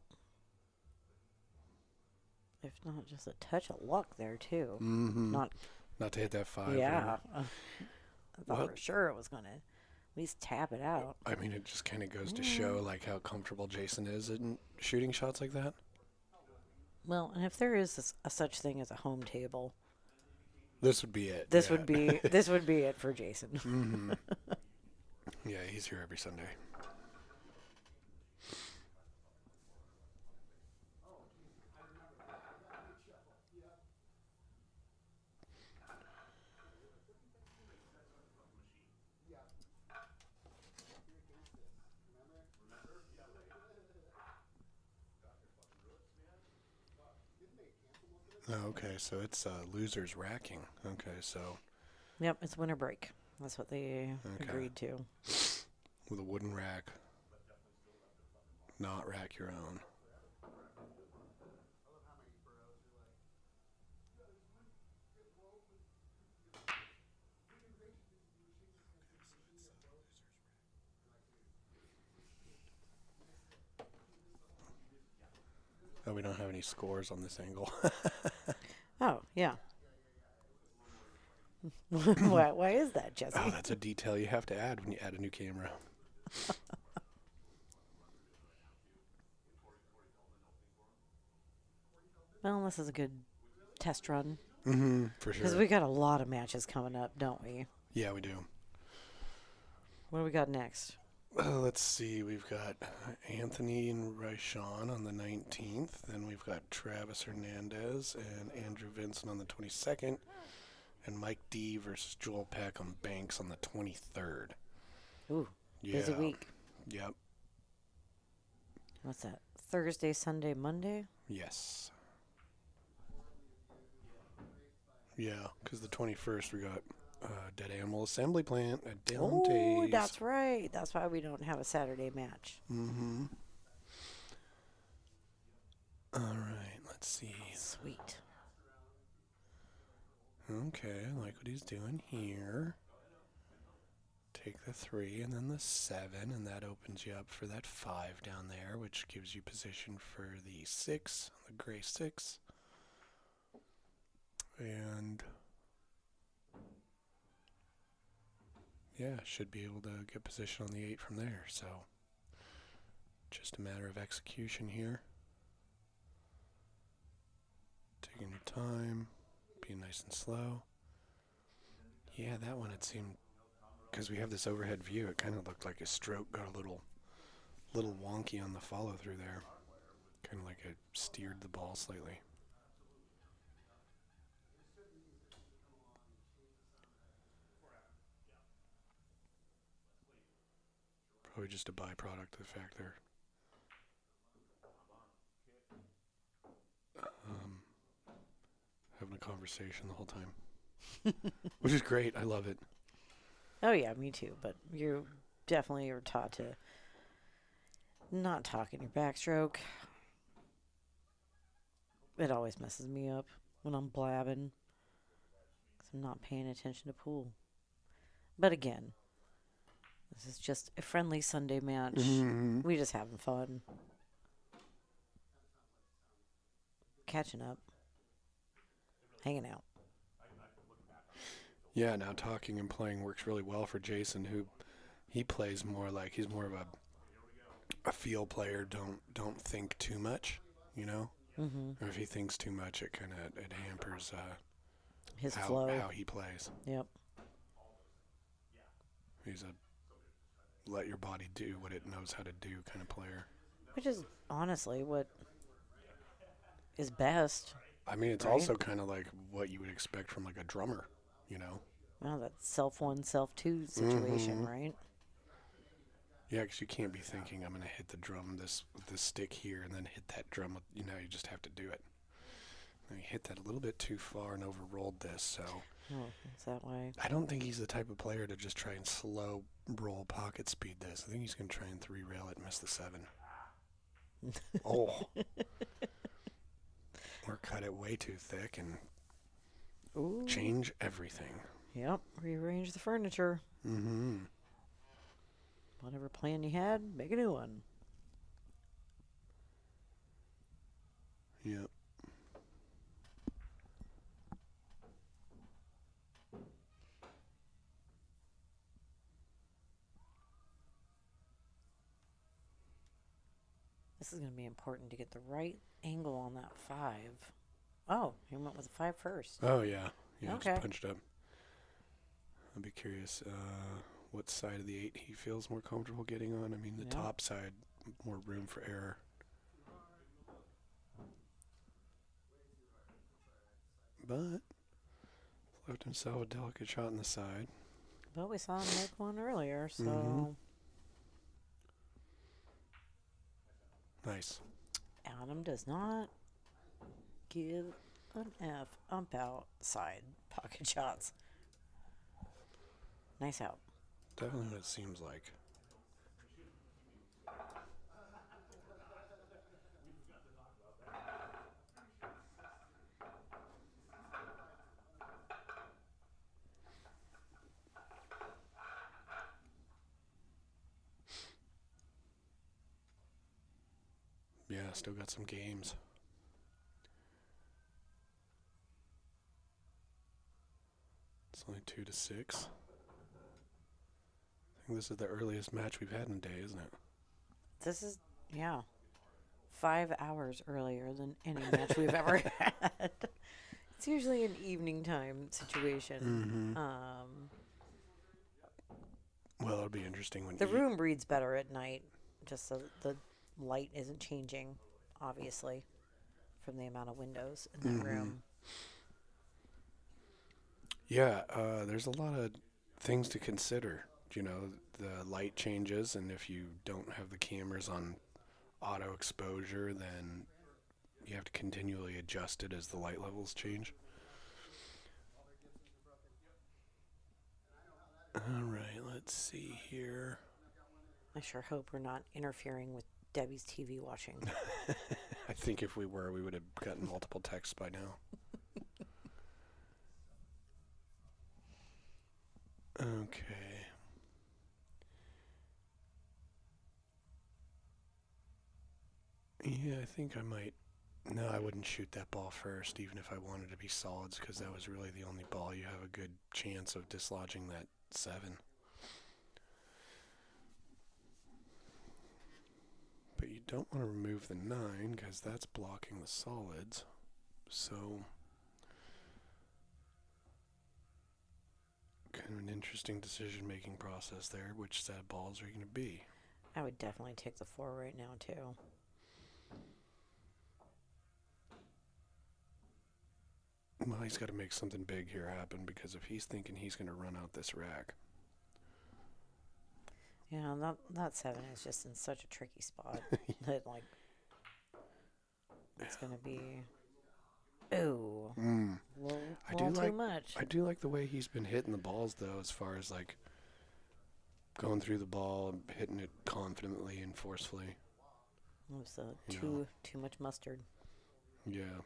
If not, just a touch of luck there, too. Mm-hmm. Not to hit that 5. Yeah. I thought Well- for sure it was going to at least tap it out. I mean, it just kind of goes to show like how comfortable Jason is in shooting shots like that. Well, and if there is a such thing as a home table, This would be it. this yeah. would be this would be it for Jason. Mm-hmm. Yeah, he's here every Sunday. Oh, okay, so it's losers racking. Okay, so Yep, it's winter break. That's what they agreed to. with a wooden rack, not rack your own. Oh, we don't have any scores on this angle. Oh, Yeah. Why is that, Oh, Jesse? that's a detail you have to add when you add a new camera. Well, this is a good test run Mm-hmm. For because sure. we got a lot of matches coming up, don't we? Yeah, we do. What do we got next? Let's see. We've got Anthony and Raishan on the 19th. Then we've got Travis Hernandez and Andrew Vincent on the 22nd. And Mike D versus Joel Peck on Banks on the 23rd. Ooh, busy Yeah. week. Yep. What's that? Thursday, Sunday, Monday? Yes. Yeah, because the 21st we got Dead Animal Assembly Plant at Oh, Dante's. that's right. That's why we don't have a Saturday match. Mm-hmm. All right, let's see. Sweet. Okay, I like what he's doing here. Take the 3 and then the 7, and that opens you up for that 5 down there, which gives you position for the 6, the gray 6. And yeah, should be able to get position on the 8 from there. So just a matter of execution here. Taking your time, being nice and slow. Yeah, that one it seemed, because we have this overhead view, it kind of looked like his stroke got a little wonky on the follow through there. Kind of like it steered the ball slightly. Probably just a byproduct of the fact they're um, having a conversation the whole time, which is great. I love it. Oh, yeah, me too. But you definitely are taught to not talk in your backstroke. It always messes me up when I'm blabbing because I'm not paying attention to pool. But again, this is just a friendly Sunday match. Mm-hmm. We just having fun. Catching up. Hanging out. Yeah, now talking and playing works really well for Jason, who he plays more like he's more of a feel player. Don't think too much, you know. Mm-hmm. Or if he thinks too much, it kind of it hampers His flow. how he plays. Yep. He's a let your body do what it knows how to do kind of player. Which is honestly what is best. I mean, it's Right? also kind of like what you would expect from like a drummer, you know. Well, that self one, self two situation, Mm-hmm. right? Yeah, because you can't be thinking I'm gonna hit the drum with this stick here and then hit that drum. You know, you just have to do it. And he hit that a little bit too far and overrolled this, so Oh, it's that way. I don't think he's the type of player to just try and slow roll pocket speed this. I think he's gonna try and 3-rail it and miss the 7. Oh. Or cut it way too thick and Ooh. change everything. Yep. Rearrange the furniture. Mm-hmm. Whatever plan you had, make a new one. Yep. This is going to be important to get the right angle on that 5. Oh, he went with a 5 first. Oh, yeah. Yeah, Okay. just punched up. I'll be curious what side of the 8 he feels more comfortable getting on. I mean, the Yeah. top side, more room for error. But left himself a delicate shot in the side. But we saw him make one earlier, so Mhm. Nice. Adam does not give an F ump outside pocket shots. Nice out. Definitely what it seems like. Yeah, still got some games. It's only 2-6. I think this is the earliest match we've had in a day, isn't it? This is, yeah, 5 hours earlier than any match we've ever had. It's usually an evening time situation. Well, it'll be interesting when The room reads better at night, just so the light isn't changing, obviously, from the amount of windows in that room. Yeah, there's a lot of things to consider. You know, the light changes, and if you don't have the cameras on auto exposure, then you have to continually adjust it as the light levels change. All right, let's see here. I sure hope we're not interfering with Debbie's TV watching. I think if we were, we would have gotten multiple texts by now. Okay. Yeah, I think I might. No, I wouldn't shoot that ball first, even if I wanted to be solids, because that was really the only ball you have a good chance of dislodging that 7. But you don't want to remove the 9, because that's blocking the solids. So, kind of an interesting decision-making process there. Which set of balls are you going to be? I would definitely take the 4 right now, too. Well, he's got to make something big here happen, because if he's thinking he's going to run out this rack. Yeah, that 7 is just in such a tricky spot that, like, it's going to be... Ooh. I do too like, much. I do like the way he's been hitting the balls, though, as far as, like, going through the ball and hitting it confidently and forcefully. It was too much mustard. Yeah.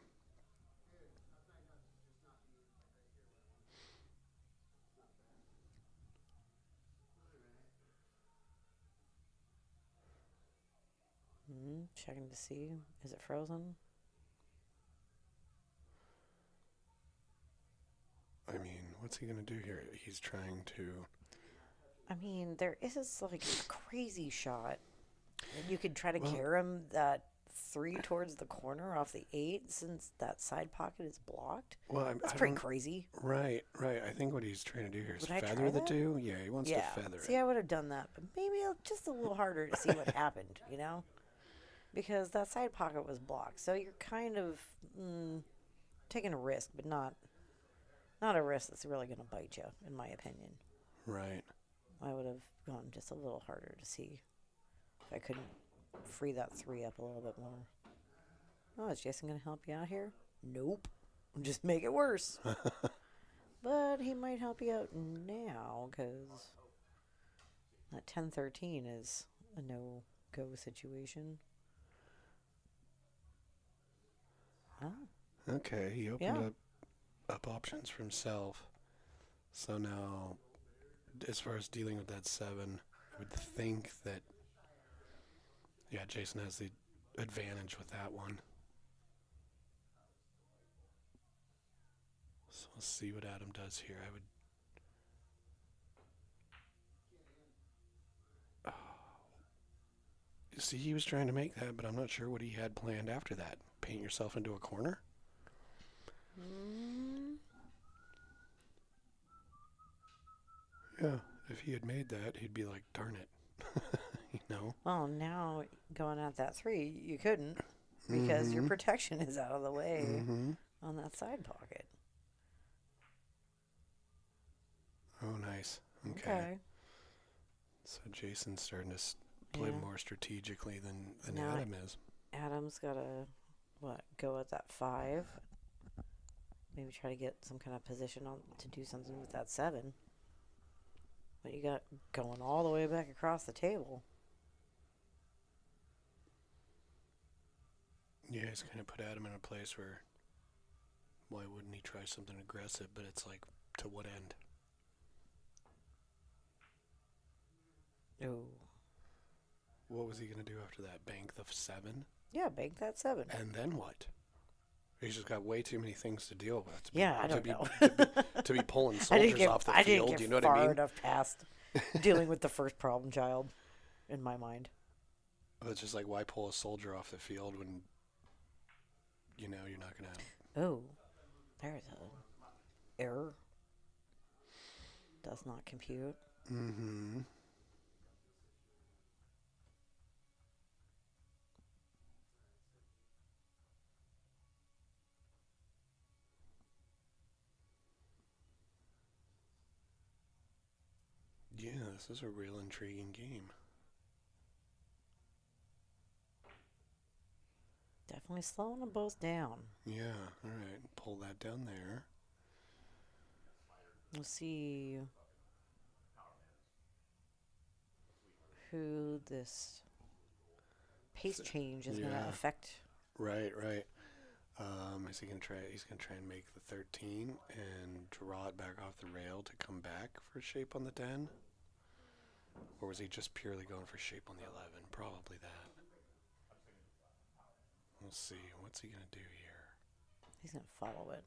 Checking to see. Is it frozen? I mean, what's he going to do here? He's trying to... I mean, there is like a crazy shot. And you could try to carry him that 3 towards the corner off the 8 since that side pocket is blocked. Well, That's pretty crazy. Right. I think what he's trying to do here is Would I feather try the that? 2. Yeah, he wants to feather See, it. I would have done that, but maybe just a little harder to see what happened, you know? Because that side pocket was blocked. So you're kind of taking a risk, but not a risk that's really going to bite you, in my opinion. Right. I would have gone just a little harder to see if I couldn't free that 3 up a little bit more. Oh, is Jason going to help you out here? Nope. Just make it worse. But he might help you out now, because that 10-13 is a no-go situation. Oh. Okay, he opened up options for himself. So now, as far as dealing with that 7, I would think that, yeah, Jason has the advantage with that one. So we'll see what Adam does here. I would... See, he was trying to make that, but I'm not sure what he had planned after that. Paint yourself into a corner? Yeah, if he had made that, he'd be like, darn it. You know? Well, now going at that 3, you couldn't, because your protection is out of the way on that side pocket. Oh, nice. Okay. So Jason's starting to play more strategically than Now Adam is. Adam's got to, go at that 5. Maybe try to get some kind of position on to do something with that 7. But you got going all the way back across the table. Yeah, he's kind of put Adam in a place where, why wouldn't he try something aggressive? But it's like, to what end? Oh. What was he going to do after that? Bank the 7? Yeah, bank that 7. And then what? He's just got way too many things to deal with. Yeah, I don't know. To be pulling I didn't soldiers get off the I didn't field. get You know what far I mean? enough past dealing with the first problem child in my mind. It's just like, why pull a soldier off the field when you know you're not gonna. Oh, there's a error. Does not compute. Mm-hmm. Yeah, this is a real intriguing game. Definitely slowing them both down. Yeah. All right. Pull that down there. Let's see who this pace change is going to Yeah. affect. Right. Right. Is he gonna try? He's gonna try and make the 13 and draw it back off the rail to come back for shape on the 10, or was he just purely going for shape on the 11? Probably that. We'll see. What's he gonna do here? He's going to follow it.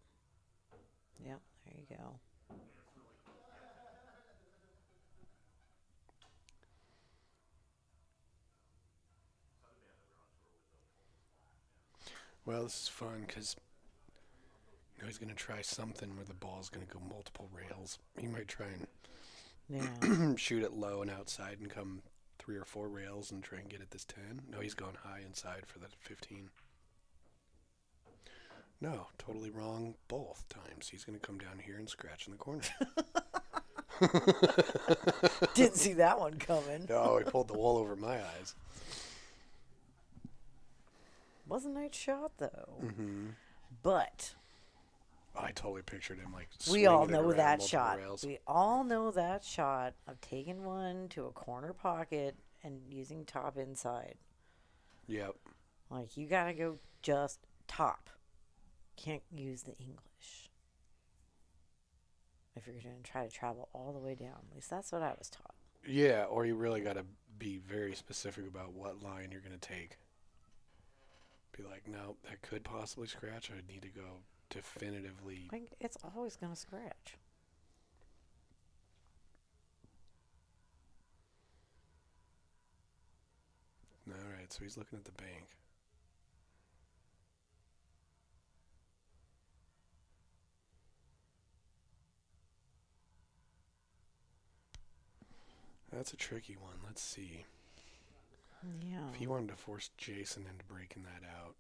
Yep, there you go. Well, this is fun because he's gonna try something where the ball's gonna go multiple rails. He might try Yeah. and shoot it low and outside and come 3 or 4 rails and try and get at this 10. No, he's going high inside for that 15. No, totally wrong both times. He's going to come down here and scratch in the corner. Didn't see that one coming. No, he pulled the wool over my eyes. Was a nice shot, though. Mm-hmm. But I totally pictured him like we all swinging it know around that multiple shot. rails. We all know that shot of taking one to a corner pocket and using top inside. Yep. Like, you got to go just top. Can't use the English if you're going to try to travel all the way down. At least that's what I was taught. Yeah, or you really got to be very specific about what line you're going to take. Be like, no, that could possibly scratch. I would need to go definitively. I think it's always going to scratch. All right, so he's looking at the bank. That's a tricky one. Let's see. Yeah. If he wanted to force Jason into breaking that out,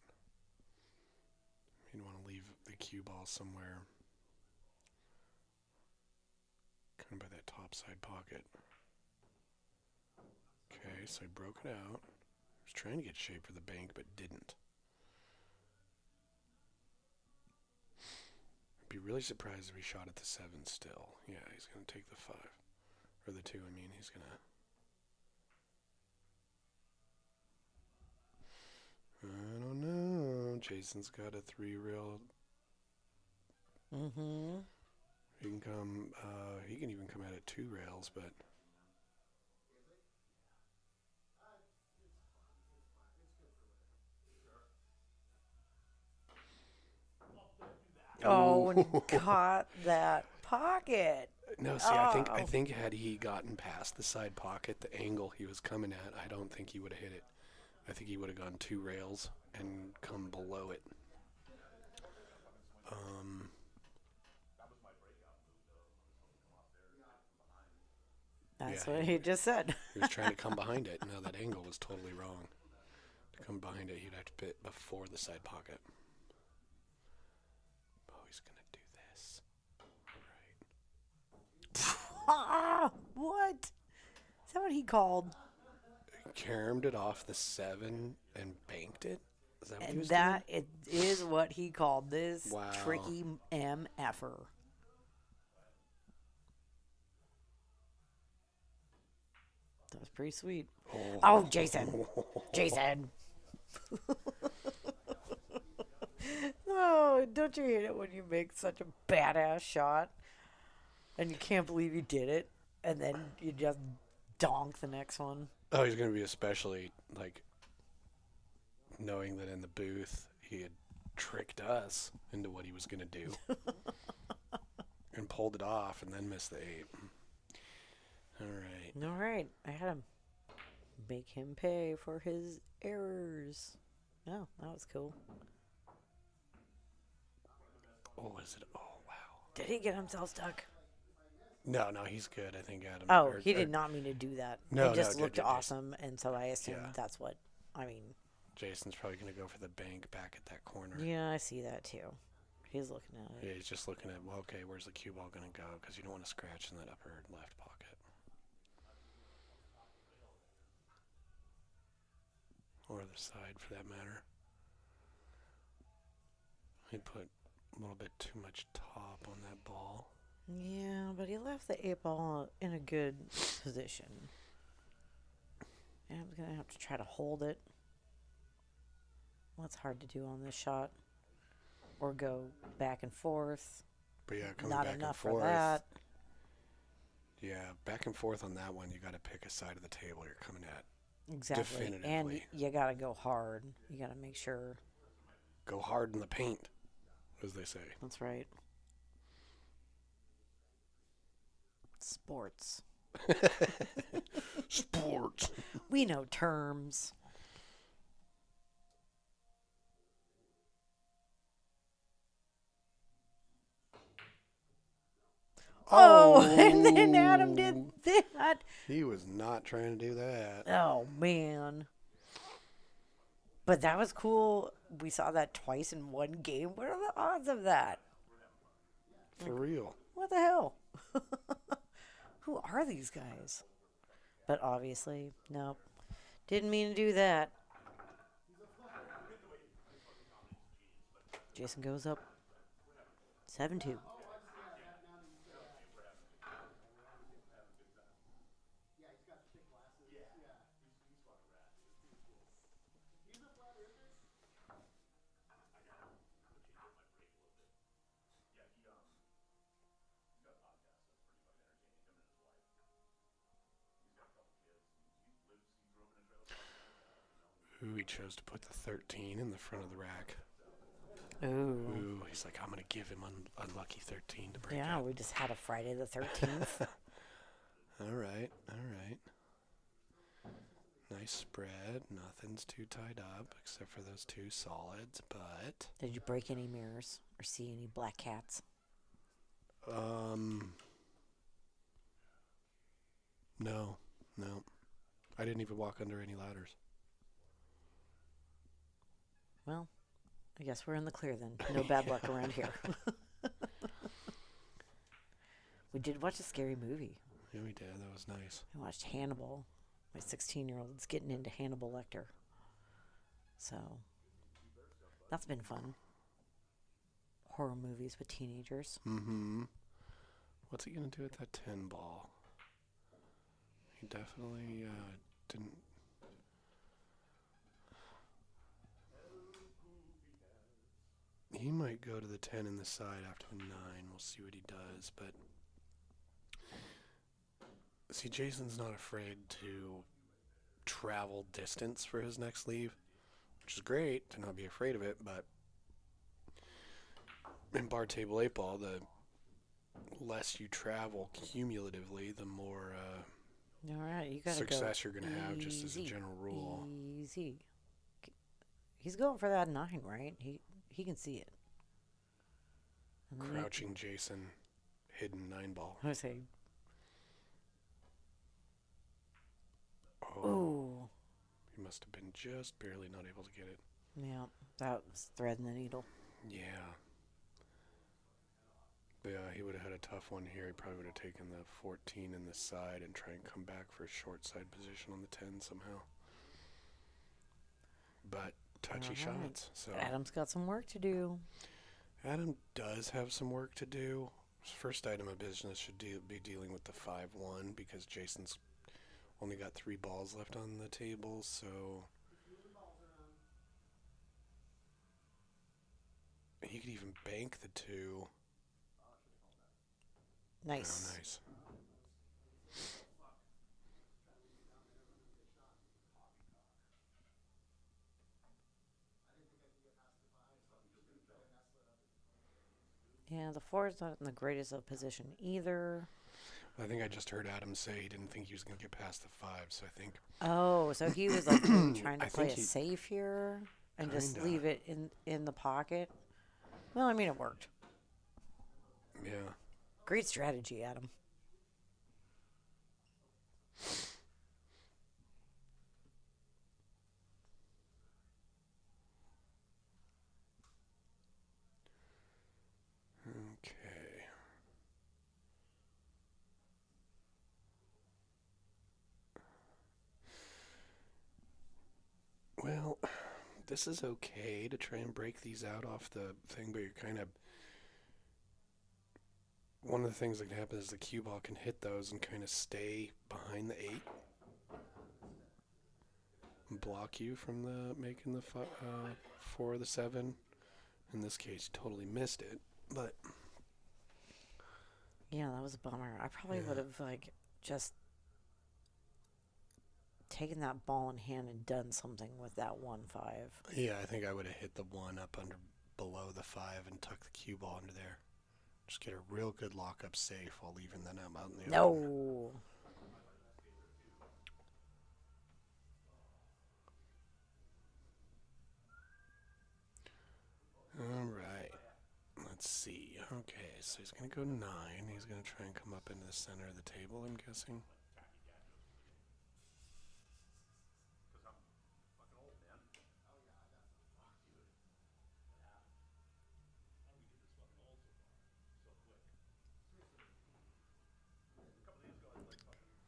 he'd want to leave the cue ball somewhere kind of by that top side pocket. Okay, so he broke it out. He was trying to get shape for the bank, but didn't. I'd be really surprised if he shot at the 7 still. Yeah, he's going to take the 5. Or the 2, I mean. He's going to... I don't know. Jason's got a 3 rail. Mm-hmm. He can come. He can even come out at 2 rails, but Oh, and he caught that pocket. no. See, I think had he gotten past the side pocket, the angle he was coming at, I don't think he would have hit it. I think he would have gone 2 rails and come below it. That's Yeah, what he just said. He was trying to come behind it. No, that angle was totally wrong. To come behind it, he'd have to pit before the side pocket. Oh, he's gonna do this. Ah, what? Is that what he called? Caromed it off the 7 and banked it. Is that what he And was that it is what he called this Wow. tricky MFer. That was pretty sweet. doing? Oh, Jason. Jason. Oh, don't you hate it when you make such a badass shot and you can't believe you did it and then you just donk the next one? Oh, he's gonna be especially like knowing that in the booth he had tricked us into what he was going to do and pulled it off and then missed the 8. All right. All right. I had to make him pay for his errors. Oh, that was cool. Oh, is it? Oh, wow. Did he get himself stuck? No, he's good. I think Adam. Oh, he did not mean to do that. No, it just no, looked good. awesome, and so I assumed Yeah. that's what. I mean, Jason's probably going to go for the bank back at that corner. yeah, I see that too. He's looking at it. Yeah, he's just looking at, well, okay, where's the cue ball going to go? Because you don't want to scratch in that upper left pocket. Or the side, for that matter. He put a little bit too much top on that ball. Yeah, but he left the 8 ball in a good position. And I'm going to have to try to hold it. Well, it's hard to do on this shot. Or go back and forth. But yeah, coming Not back enough and forth. for that. Yeah, back and forth on that one, you got to pick a side of the table you're coming at. Exactly. Definitively. And you got to go hard. You got to make sure. Go hard in the paint, as they say. That's right. Sports. Sports. We know terms. Oh, and then Adam did that. He was not trying to do that. Oh, man. But that was cool. We saw that twice in one game. What are the odds of that? For real. What the hell? Who are these guys? But obviously, nope. Didn't mean to do that. Jason goes up 7-2. Ooh, he chose to put the 13 in the front of the rack. Ooh. Ooh, he's like, I'm going to give him unlucky 13 to break Yeah, out. we just had a Friday the 13th. All right, all right. Nice spread. Nothing's too tied up except for those two solids, but... Did you break any mirrors or see any black cats? No. I didn't even walk under any ladders. Well, I guess we're in the clear then. No bad luck around here. We did watch a scary movie. Yeah, we did. That was nice. I watched Hannibal. My 16-year-old's getting into Hannibal Lecter. So, that's been fun. Horror movies with teenagers. Mm-hmm. What's he going to do with that 10 ball? He definitely didn't... He might go to the 10 in the side after the 9. We'll see what he does, but... See, Jason's not afraid to travel distance for his next leave, which is great to not be afraid of it, but in bar table 8 ball, the less you travel cumulatively, the more All right, you gotta success go you're going to have, just as a easy, general rule. Easy. He's going for that 9, right? He can see it. Crouching Jason, hidden 9 ball. I say, Oh, ooh, he must have been just barely not able to get it. yeah, that was threading the needle. Yeah. But yeah, he would have had a tough one here. He probably would have taken the 14 in the side and try and come back for a short side position on the 10 somehow. But touchy shots. So Adam's got some work to do. Adam does have some work to do. His first item of business should be dealing with the 5-1 because Jason's only got 3 balls left on the table, so he could even bank the 2. Nice. Oh, nice. Yeah, the 4 is not in the greatest of position either. I think I just heard Adam say he didn't think he was going to get past the 5, so I think... Oh, so he was like maybe trying to I play think it he... safe here and just Kinda. leave it in the pocket. Well, I mean, it worked. Yeah. Great strategy, Adam. Okay. Well, this is okay to try and break these out off the thing, but you're kind of... One of the things that can happen is the cue ball can hit those and kind of stay behind the 8 and block you from the making the 4 or the 7. In this case, totally missed it, but... Yeah, that was a bummer. I probably would have like just taken that ball in hand and done something with that 1-5. Yeah, I think I would have hit the 1 up under below the 5 and tucked the cue ball under there. Just get a real good lockup safe while leaving the nut out in the open. No. All right. Let's see. Okay, so he's going to go 9. He's going to try and come up into the center of the table, I'm guessing.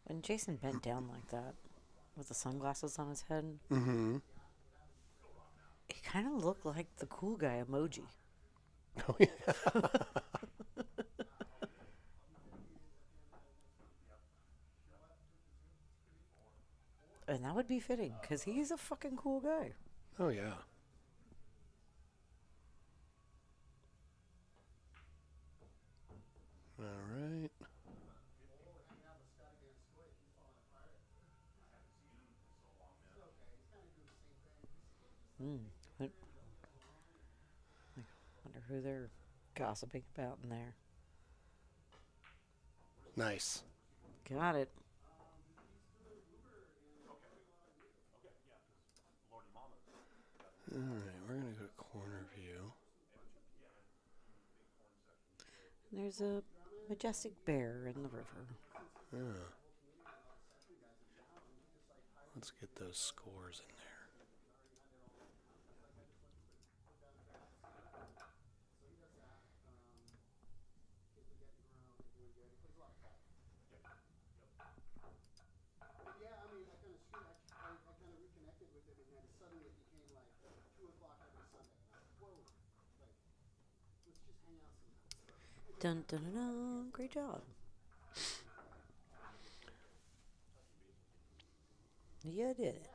When Jason bent down like that with the sunglasses on his head, Mm-hmm. he kind of looked like the cool guy emoji. Oh, yeah. And that would be fitting because he's a fucking cool guy. Oh, yeah. All right. I wonder who they're gossiping about in there. Nice. Got it. All right, we're going to go to corner view. There's a majestic bear in the river. Yeah. Let's get those scores in there. Dun dun dun dun. Great job. You did it.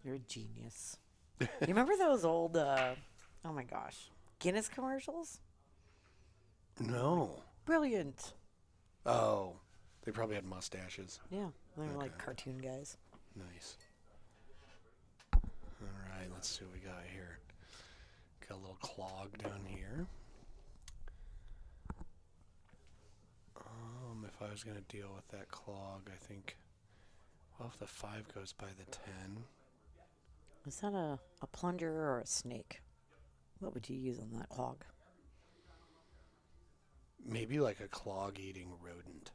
You're a genius. You remember those old, oh my gosh, Guinness commercials? No. Brilliant. Oh, they probably had mustaches. Yeah, they were like Okay. cartoon guys. Nice. All right, let's see what we got here. Got a little clog down here. If I was going to deal with that clog, I think, well, if the 5 goes by the 10. Is that a plunger or a snake? What would you use on that clog? Maybe like a clog-eating rodent.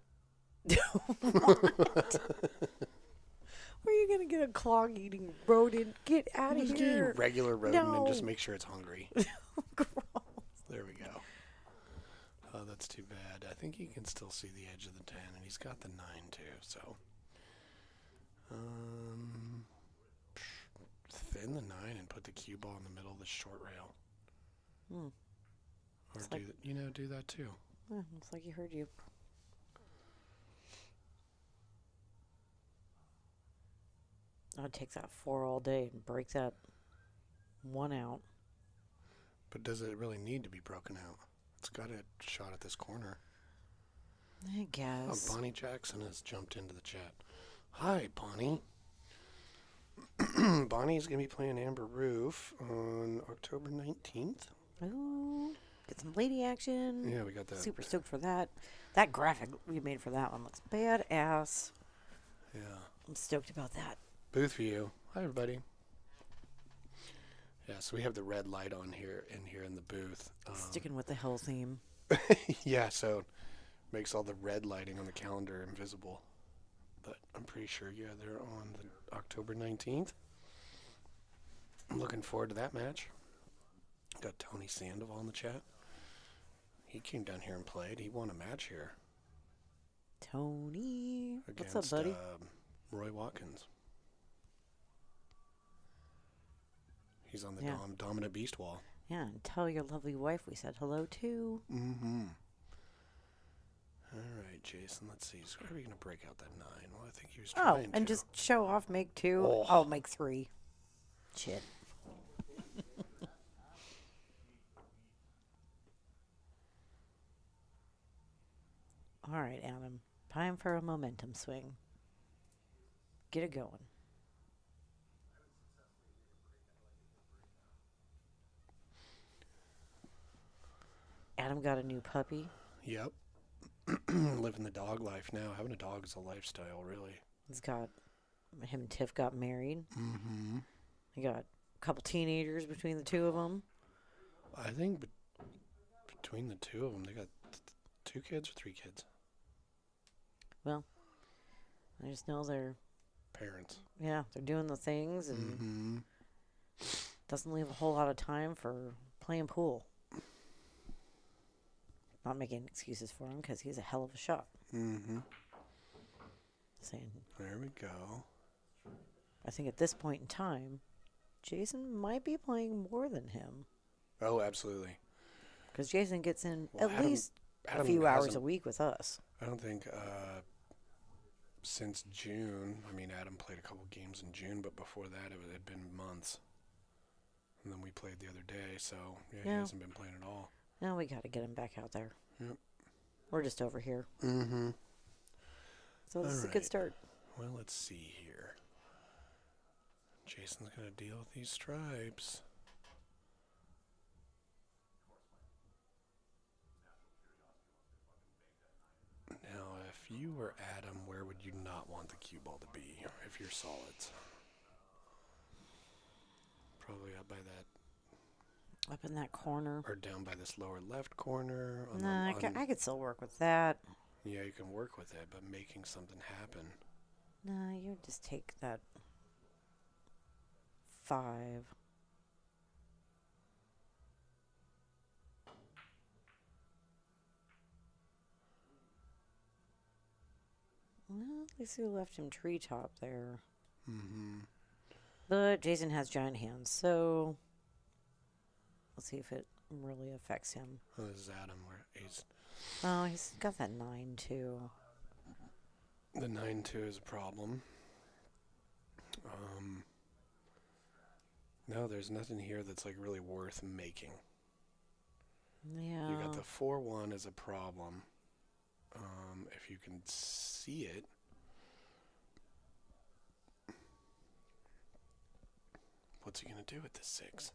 Where are you going to get a clog-eating rodent? Get out of Just get a here. regular rodent and just No. make sure it's hungry. Gross. There we go. Oh, that's too bad. I think he can still see the edge of the 10, and he's got the 9 too, so. Thin the 9 and put the cue ball in the middle of the short rail. Or It's do, like- do that too. Yeah, looks like he heard you. I'd take that 4 all day and break that 1 out. But does it really need to be broken out? It's got a shot at this corner. I guess. Oh, Bonnie Jackson has jumped into the chat. Hi, Bonnie. Bonnie's going to be playing Amber Roof on October 19th. Ooh, get some lady action. Yeah, we got that. Super stoked for that. That graphic we made for that one looks badass. Yeah. I'm stoked about that. Booth view. Hi, everybody. Yeah, so we have the red light on here in the booth. Sticking with the hell theme. Yeah, so it makes all the red lighting on the calendar invisible. But I'm pretty sure, yeah, they're on the October 19th. I'm looking forward to that match. Got Tony Sandoval in the chat. He came down here and played. He won a match here. Tony. Against, What's up, buddy? Roy Watkins. He's on the Yeah. Dominant Beast wall. Yeah, and tell your lovely wife we said hello to. Mm-hmm. All right, Jason, let's see. So are we going to break out that 9? Well, I think he was trying to. And just show off, make 2. Oh. Oh, make 3. Shit. All right, Adam. Time for a momentum swing. Get it going. Adam got a new puppy. Yep. Living the dog life now. Having a dog is a lifestyle, really. He's got him and Tiff got married. Mm-hmm. He got a couple teenagers between the two of them. I think between the two of them, they got 2 kids or 3 kids. Well, I just know they're Parents. they're doing the things and Mm-hmm. doesn't leave a whole lot of time for playing pool. Not making excuses for him because he's a hell of a shot. Mm-hmm. Saying, There we go. I think at this point in time, Jason might be playing more than him Oh, absolutely. because Jason gets in Well, at Adam- least a Adam few hours hasn't- a week with us. I don't think since June. I mean, Adam played a couple games in June, but before that, it had been months. And then we played the other day, so yeah, he Yeah. hasn't been playing at all. Now we got to get him back out there. Yep. We're just over here. Mm-hmm. So this is a Alright. good start. Well, let's see here. Jason's going to deal with these stripes. Now, if you were Adam, where would you not want the cue ball to be if you're solids? Probably up by that, Up in that corner. or down by this lower left corner. On Nah, I could still work with that. yeah, you can work with it, but making something happen. Nah, you just take that 5. Well, at least we left him treetop there. Mm-hmm. But Jason has giant hands, so let's see if it really affects him. Oh, this is Adam, where he's Oh, he's got that 9 too. the 9-2 is a problem. No, there's nothing here that's like really worth making. Yeah. You got the 4-1 as a problem. If you can see it. What's he going to do with this 6?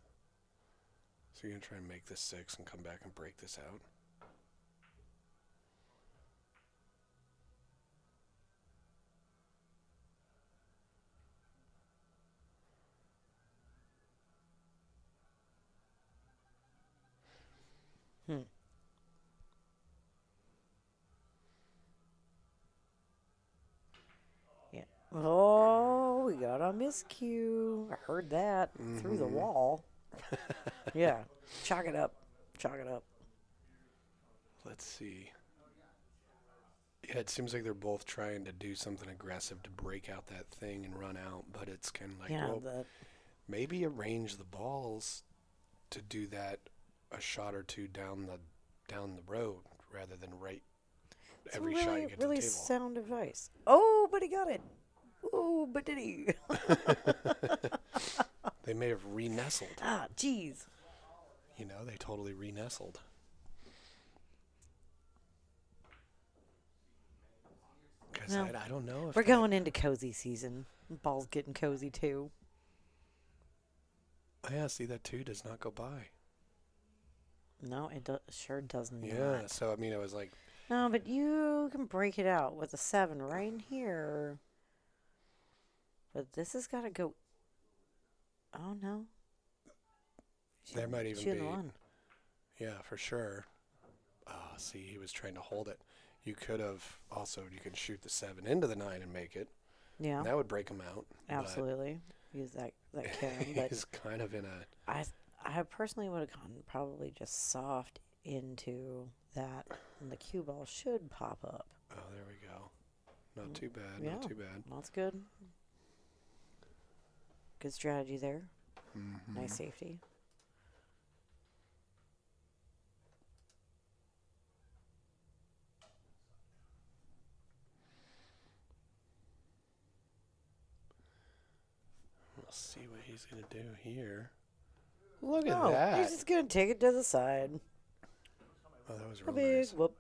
So you're going to try and make this 6 and come back and break this out? Yeah. Oh, we got a miscue. I heard that through the Mhm. wall. Yeah. Chalk it up. Chalk it up. Let's see. Yeah, it seems like they're both trying to do something aggressive to break out that thing and run out, but it's kind of like, Yeah, well, maybe arrange the balls to do that a shot or two down the road rather than right every really, shot you get to really the table. sound advice. Oh, but he got it. Oh, but did he? They may have re-nestled. Ah, jeez. You know, they totally re-nestled. Because Well, I don't know if we're going into cozy season. Ball's getting cozy too. Yeah, see, that 2 does not go by. No, it sure does not. Yeah, so, I mean, it was like... No, but you can break it out with a 7 right in here. But this has got to go. Oh, no. There might even Shooting be... one. Yeah, for sure. See, he was trying to hold it. You could have also, you could shoot the 7 into the 9 and make it. Yeah. And that would break him out. Absolutely. Use that Karen. But he's kind of in a... I personally would have gone probably just soft into that, and the cue ball should pop up. Oh, there we go. Not too bad. Yeah. Not too bad. That's good. Good strategy there. Mm-hmm. Nice safety. We'll see what he's going to do here. Look at Oh, that. he's just going to take it to the side. Oh, that was A real big nice. whoop.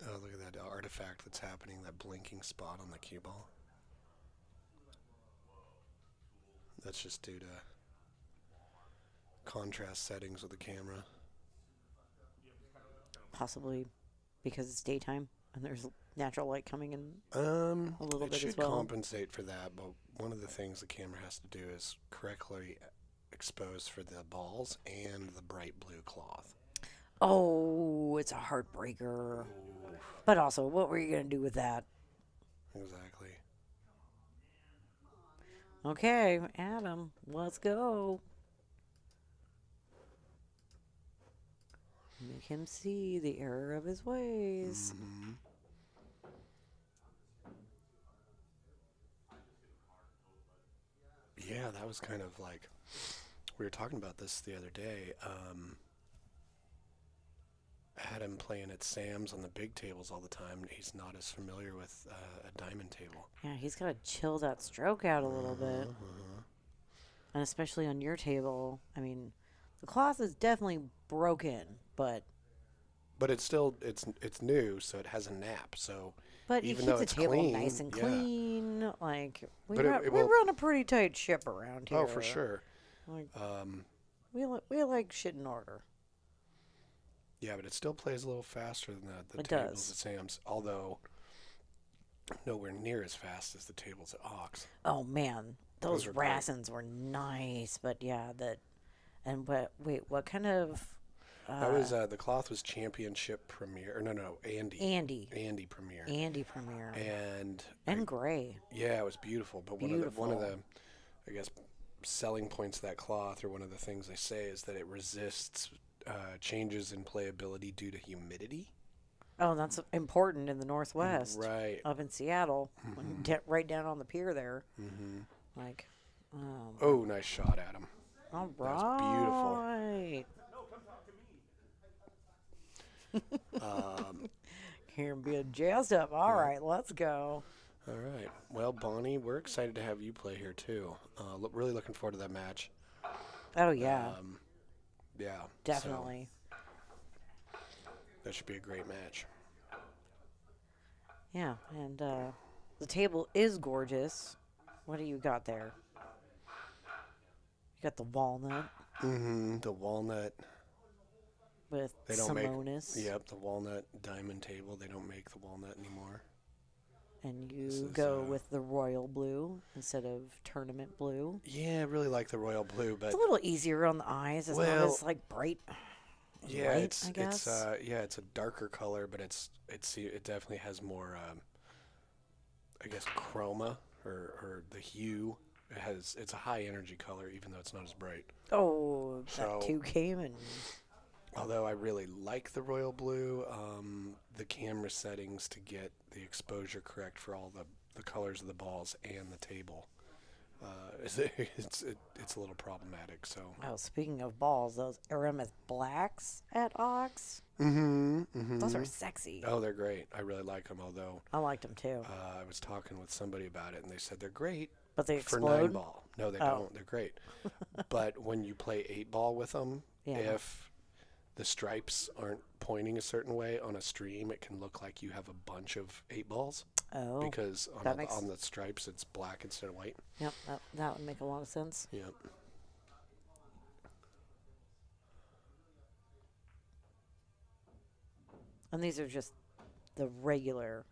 Oh, look at that artifact that's happening, that blinking spot on the cue ball. That's just due to contrast settings with the camera. Possibly because it's daytime and there's natural light coming in A little it bit should as well. compensate for that, but one of the things the camera has to do is correctly expose for the balls and the bright blue cloth. Oh, it's a heartbreaker. But also, what were you going to do with that? Exactly. Okay, Adam, let's go. Make him see the error of his ways. Mm-hmm. Yeah, that was kind of like, we were talking about this the other day. Had him playing at Sam's on the big tables all the time. He's not as familiar with a diamond table. Yeah, he's got to chill that stroke out a little bit. And especially on your table. I mean, the cloth is definitely broken, but it's still it's new, so it has a nap. So you even keep though the it's table clean, nice and yeah. clean. Like we But it we will- run a pretty tight ship around here. Oh, for sure. Like, we like shit in order. Yeah, but it still plays a little faster than the It tables does. at Sam's, although nowhere near as fast as the tables at Ox. Oh man, Those those were great. Rassins were nice, but yeah, and what kind of That was the cloth was Championship Premier, or no, Andy Premier, Andy Premier and gray. yeah, it was beautiful. But one of the I guess selling points of that cloth, or one of the things they say, is that it resists changes in playability due to humidity. Oh, that's important in the Northwest, Right. up in Seattle, right down on the pier there. Mm-hmm. Like, Oh, nice shot, Adam. all That was right. Here being jazzed up. All right, let's go. All right. Well, Bonnie, we're excited to have you play here too. Really looking forward to that match. Oh yeah, Yeah. definitely. So that should be a great match. Yeah, and the table is gorgeous. What do you got there? You got the walnut Mm-hmm. The walnut. with They don't Simonis. make. Yep, the walnut diamond table. They don't make the walnut anymore. And This you is, go with the royal blue instead of tournament blue. Yeah, I really like the royal blue, but It's a little easier on the eyes. It's not as like bright. yeah, light, I guess. it's a darker color, but it definitely has more, I guess, chroma or the hue. It's a high energy color, even though it's not as bright. Oh, So- that 2 came and Although I really like the royal blue, the camera settings to get the exposure correct for all the colors of the balls and the table, it's a little problematic. So. oh, speaking of balls, those Aramis blacks at Ox, Mm-hmm. Mm-hmm. those are sexy. Oh, they're great. I really like them. Although I liked them too, I was talking with somebody about it, and they said they're great but they for explode. 9-ball. No, they Oh. don't. They're great. But when you play 8-ball with them, Yeah. if the stripes aren't pointing a certain way on a stream, it can look like you have a bunch of 8 balls Oh, because that makes. on the stripes it's black instead of white. Yep, that would make a lot of sense. Yep. And these are just the regular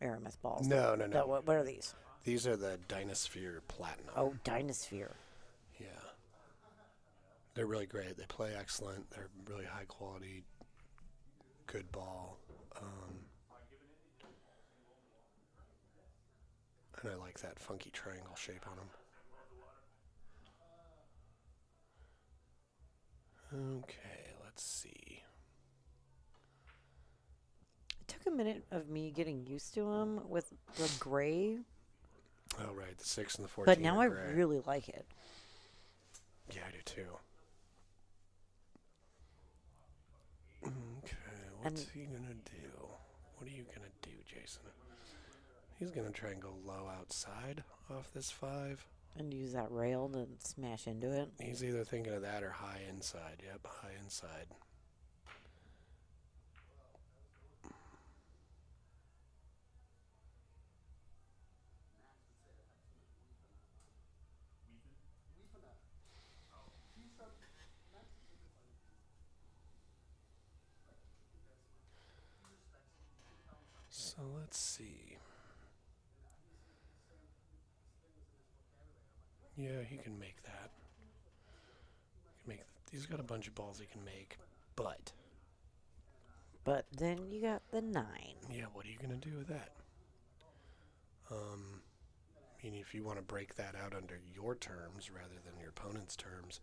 Aramis balls. No, no, no. What are these? These are the Dynasphere Platinum. Oh, Dynasphere. Yeah. They're really great. They play excellent. They're really high quality, good ball. And I like that funky triangle shape on them. Okay, let's see. It took a minute of me getting used to them with the gray, Oh, right. The 6 and the 14. but now I gray. really like it. Yeah, I do too. Okay, what's he going to do? What are you going to do, Jason? He's going to try and go low outside off this 5. And use that rail to smash into it. He's either thinking of that or high inside. Yep, high inside. So let's see. Yeah, he can make that. He's got a bunch of balls he can make, but then you got the 9. yeah, what are you gonna do with that? I mean, if you want to break that out under your terms rather than your opponent's terms,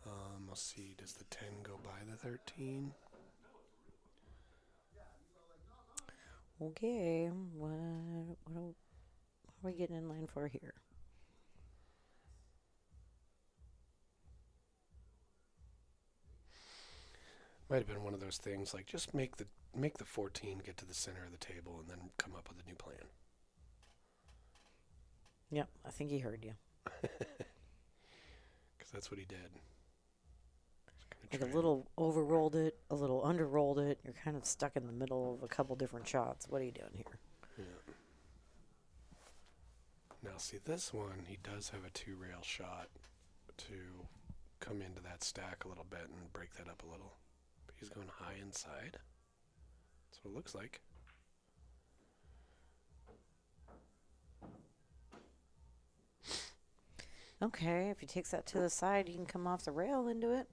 we'll see. Does the 10 go by the 13? Okay, what are we getting in line for here? Might have been one of those things like just make the 14 get to the center of the table and then come up with a new plan. Yep, I think he heard you. Because that's what he did. Like a little overrolled it, a little underrolled it. You're kind of stuck in the middle of a couple different shots. What are you doing here? Yeah. Now, see, this one, he does have a 2-rail shot to come into that stack a little bit and break that up a little. But he's going high inside. That's what it looks like. Okay, if he takes that to the side, you can come off the rail into it.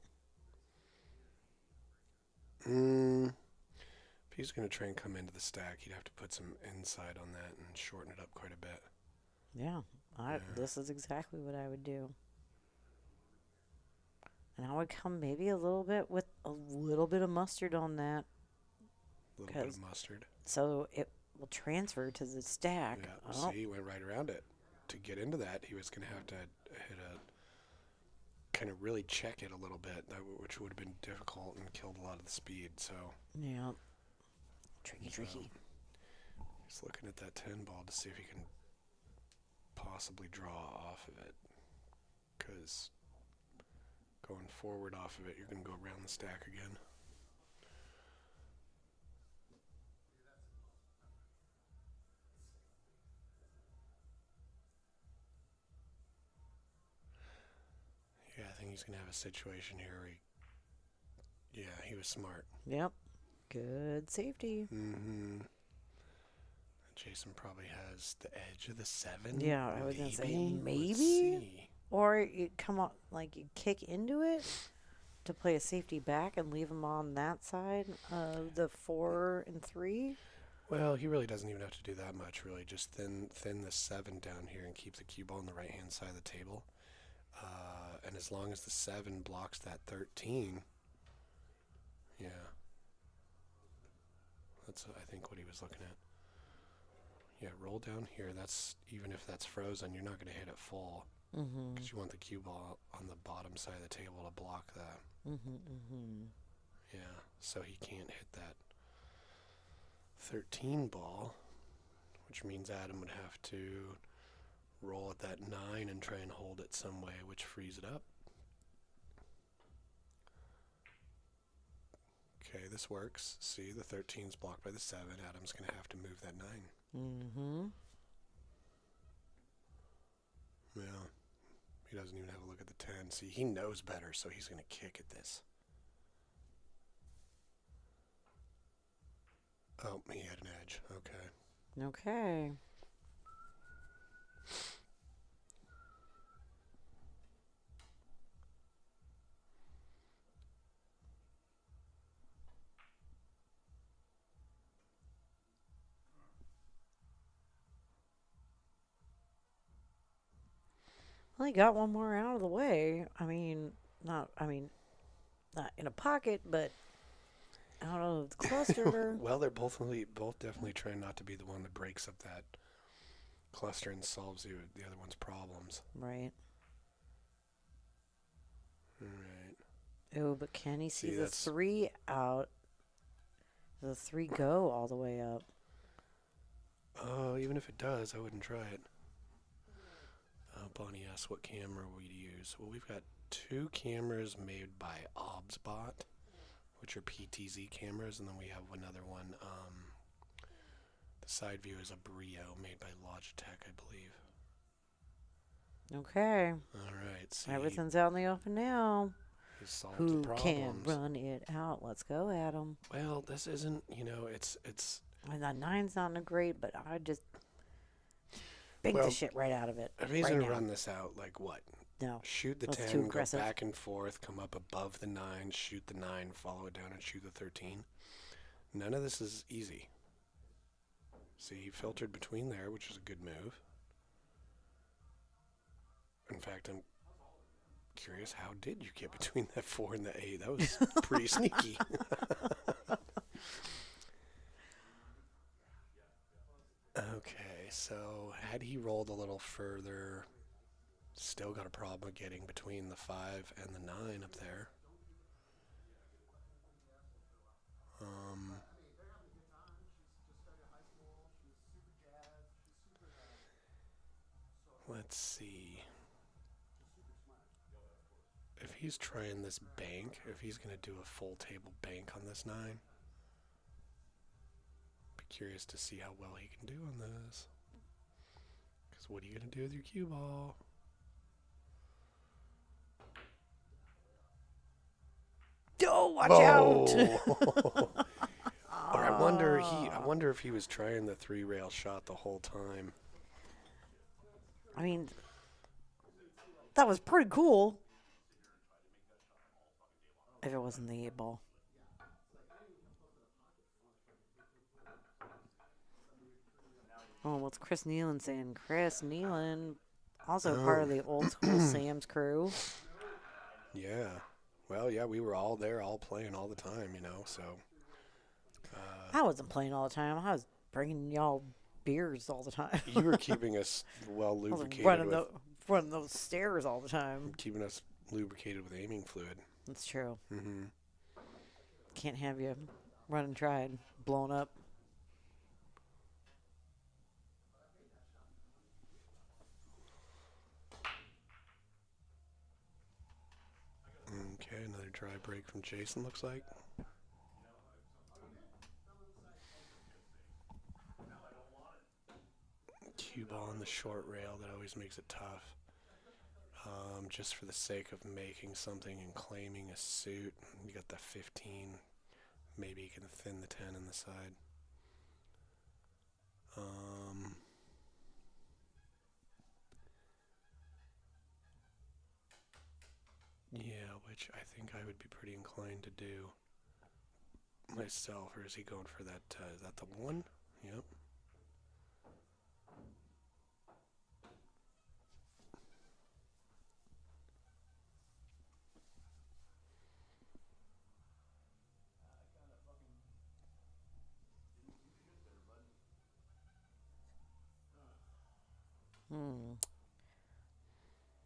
If he's going to try and come into the stack, he'd have to put some inside on that and shorten it up quite a bit. Yeah, this is exactly what I would do. And I would come maybe a little bit with a little bit of mustard on that. A little bit of mustard. So it will transfer to the stack. Yeah, see, he went right around it. To get into that, he was going to have to hit kind of really check it a little bit, which would have been difficult and killed a lot of the speed. So yeah, tricky. He's looking at that 10 ball to see if he can possibly draw off of it, because going forward off of it, you're going to go around the stack again. Yeah, I think he's going to have a situation here where he was smart. Yep. Good safety. Mm-hmm. Jason probably has the edge of the 7. Yeah, I was going to say Let's maybe. see. Or you come up, like you kick into it to play a safety back and leave him on that side of the 4 and 3. Well, he really doesn't even have to do that much, really. Just thin the 7 down here and keep the cue ball on the right-hand side of the table. And as long as the 7 blocks that 13, yeah. That's, I think, what he was looking at. Yeah, roll down here. That's, even if that's frozen, you're not going to hit it full. Because you want the cue ball on the bottom side of the table to block that. Yeah, so he can't hit that 13 ball, which means Adam would have to roll at that 9 and try and hold it some way, which frees it up. this works. See, the 13's blocked by the 7. Adam's going to have to move that 9. Mm-hmm. Yeah. He doesn't even have a look at the 10. See, he knows better, so he's going to kick at this. Oh, he had an edge. Okay. Okay. Well, he got one more out of the way. Not in a pocket, but out of the cluster. Well, they're both definitely trying not to be the one that breaks up that cluster and solves the other one's problems. Right. All right. Oh, but can he see the that's 3 out? The 3 go all the way up. Oh, even if it does, I wouldn't try it. Bonnie asks what camera we'd use. Well, we've got 2 cameras made by OBSBot, which are PTZ cameras, and then we have another one. The side view is a Brio made by Logitech, I believe. Okay. All right. See, Everything's out in the open now. he solved Who the can problems. run it out? Let's go, Adam. Well, this isn't, it's. And that 9's not a great, but I just big Well, the shit right out of it. If he's right going to now. run this out, like what? No. Shoot the That's 10, too go aggressive. back and forth, come up above the 9, shoot the 9, follow it down, and shoot the 13. None of this is easy. See, he filtered between there, which is a good move. In fact, I'm curious, how did you get between that 4 and the 8? That was pretty sneaky. Okay, so had he rolled a little further, still got a problem of getting between the 5 and the 9 up there. Let's see. If he's trying this bank, if he's going to do a full table bank on this 9, be curious to see how well he can do on this. Because what are you going to do with your cue ball? Oh, watch out! Or I wonder if he was trying the 3-rail shot the whole time. I mean, that was pretty cool. If it wasn't the 8 ball. Oh, what's Chris Nealon saying? Chris Nealon, also part of the old school Sam's crew. Yeah. Well, yeah, we were all there, all playing all the time, so. I wasn't playing all the time. I was bringing y'all beers all the time. You were keeping us well I was lubricated running those stairs all the time. keeping us lubricated with aiming fluid. That's true. Mm-hmm. Can't have you running tried, blown up. Okay, another dry break from Jason, looks like. Cue ball on the short rail, that always makes it tough. Just for the sake of making something and claiming a suit. You got the 15. Maybe you can thin the 10 on the side. Yeah, which I think I would be pretty inclined to do myself. Or is he going for that? Is that the 1? Yep.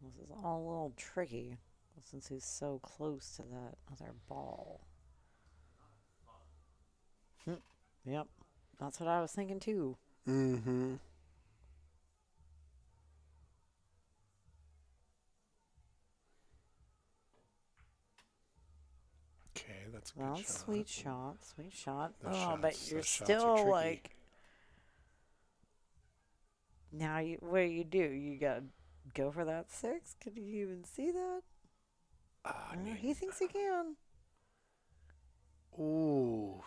This is all a little tricky since he's so close to that other ball. Yep. That's what I was thinking too. Mm-hmm. Okay, that's a Well, good shot. sweet shot. Sweet shot. Those Oh, but shots- you're those shots are still tricky. like. Now, what do? You got to go for that 6? Could you even see that? I mean, He thinks he can. ooh.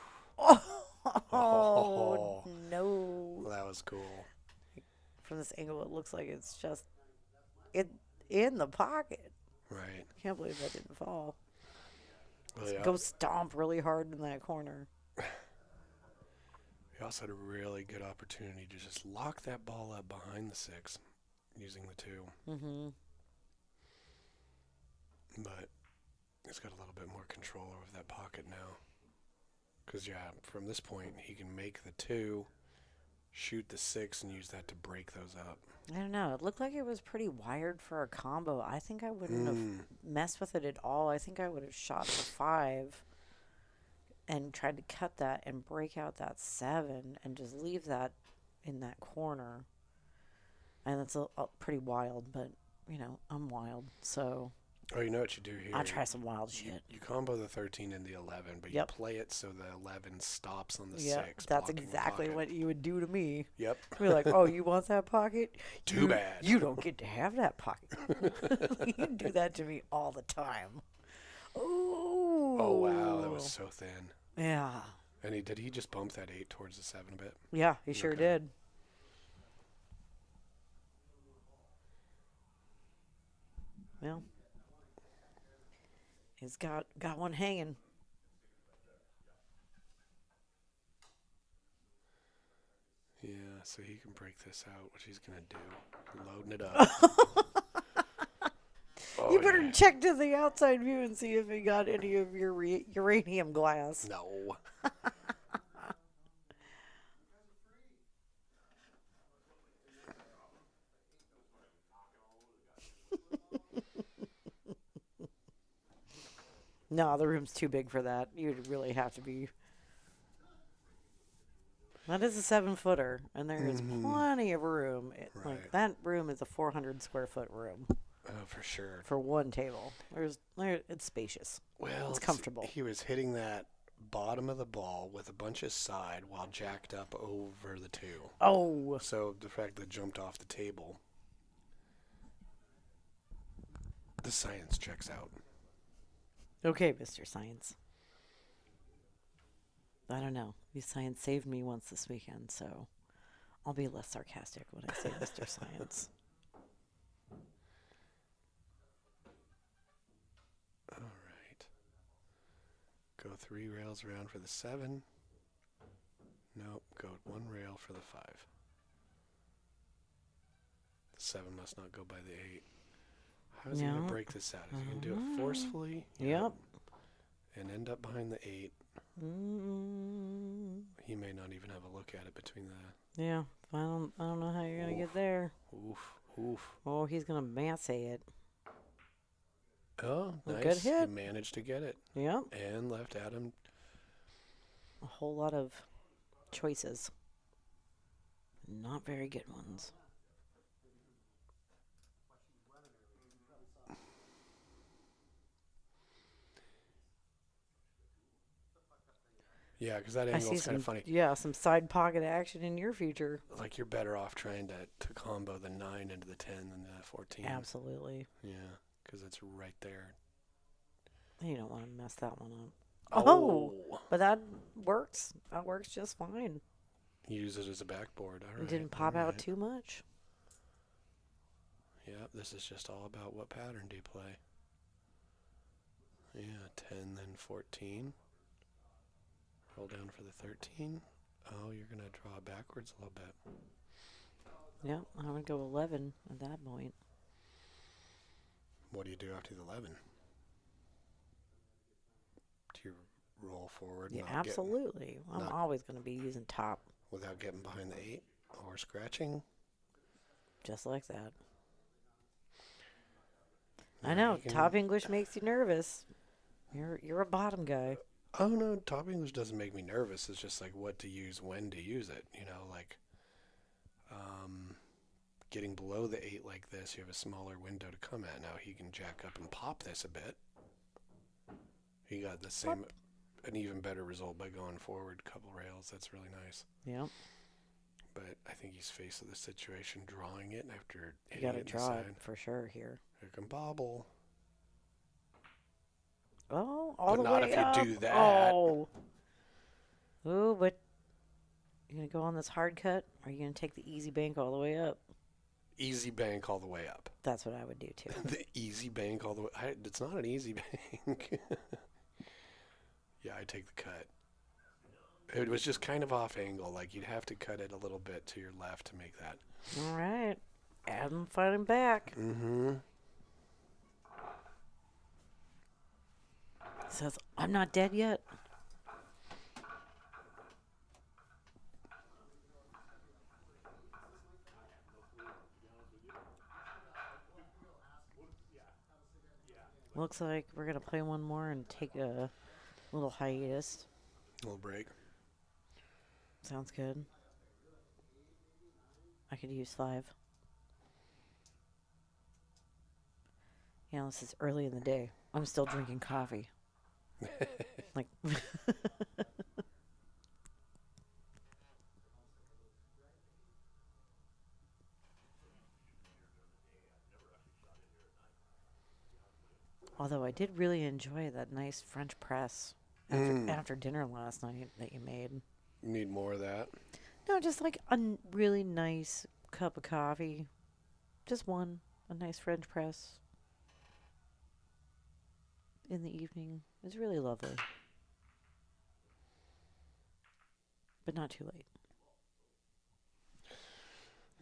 Oh, no. That was cool. From this angle, it looks like it's just it in the pocket. Right. Can't believe that didn't fall. Well, yeah. Go stomp really hard in that corner. We also had a really good opportunity to just lock that ball up behind the 6 using the 2. Mm-hmm. But he's got a little bit more control over that pocket now. Because, yeah, from this point, he can make the 2, shoot the 6, and use that to break those up. I don't know. It looked like it was pretty wired for a combo. I think I wouldn't have messed with it at all. I think I would have shot the 5 and tried to cut that and break out that 7 and just leave that in that corner. And that's pretty wild, but, I'm wild. So Oh, you know what you do here? I'll try some wild shit. You combo the 13 and the 11, but Yep. you play it so the 11 stops on the Yeah, 6. that's blocking the exactly pocket. what you would do to me. Yep. We're like, oh, you want that pocket? Too bad. You don't get to have that pocket. You do that to me all the time. Ooh. Oh, wow. That was so thin. Yeah. And did he just bump that 8 towards the 7 a bit? Yeah, he sure Okay. did. Well, he's got one hanging. Yeah, so he can break this out, which he's going to do. Loading it up. Oh, You better yeah. check to the outside view and see if he got any of your uranium glass. No. No, the room's too big for that. You'd really have to be. That is a 7-footer, and there is plenty of room. Like Right. that room is a 400 square foot room Oh, for sure. for one table. It's spacious. Well, It's comfortable. He was hitting that bottom of the ball with a bunch of side while jacked up over the 2. Oh, So the fact that it jumped off the table, the science checks out. okay, Mr. Science. I don't know. Science saved me once this weekend, so I'll be less sarcastic when I say Mr. Science. All right. Go 3 rails around for the 7. Nope. Go 1 rail for the 5. The 7 must not go by the 8. How is he going No. to break this out? Is he going to do it forcefully? Yep. And end up behind the 8. Mm, He may not even have a look at it between the... yeah, I don't know how you're gonna get there. Oof. Oh, he's gonna masse it. Oh, A nice. good hit. He managed to get it. Yep. And left Adam. A whole lot of choices. Not very good ones. Yeah, because that I see angle's kind some, of funny. yeah, some side pocket action in your future. Like, you're better off trying to combo the 9 into the 10 than the 14. Absolutely. Yeah, because it's right there. You don't want to mess that one up. Oh, but that works. That works just fine. Use it as a backboard. All right. It didn't pop all out right. too much. Yeah, this is just all about what pattern do you play. Yeah, 10, then 14. Roll down for the 13. Oh, you're going to draw it backwards a little bit. Yeah, I would go 11 at that point. What do you do after the 11? Do you roll forward? Yeah, not get- absolutely. I'm not- always going to be using top, without getting behind the 8 or scratching? just like that. No, I know, you can- top English makes you nervous. You're a bottom guy. Oh, no, top English doesn't make me nervous. It's just like what to use, when to use it. You know, like getting below the 8 like this, you have a smaller window to come at. Now he can jack up and pop this a bit. He got the same. an even better result by going forward a couple rails. That's really nice. Yep. But I think he's faced with the situation, drawing it after You hitting got to it in the draw it side. for sure here. Here can bobble. Oh, all But the not way if you up. do that. Oh. Ooh, but you going to go on this hard cut, or are you going to take the easy bank all the way up? Easy bank all the way up. That's what I would do, too. The easy bank all the way. It's not an easy bank. Yeah, I take the cut. It was just kind of off angle. Like, you'd have to cut it a little bit to your left to make that. All right. Adam fighting back. Mm-hmm. Says, I'm not dead yet. Looks like we're going to play one more and take a little hiatus. A little break. Sounds good. I could use 5. Yeah, this is early in the day. I'm still drinking coffee. Like, although I did really enjoy that nice French press after dinner last night that you made. You need more of that. No, just like a really nice cup of coffee. Just one. A nice French press. In the evening. It's really lovely. But not too late.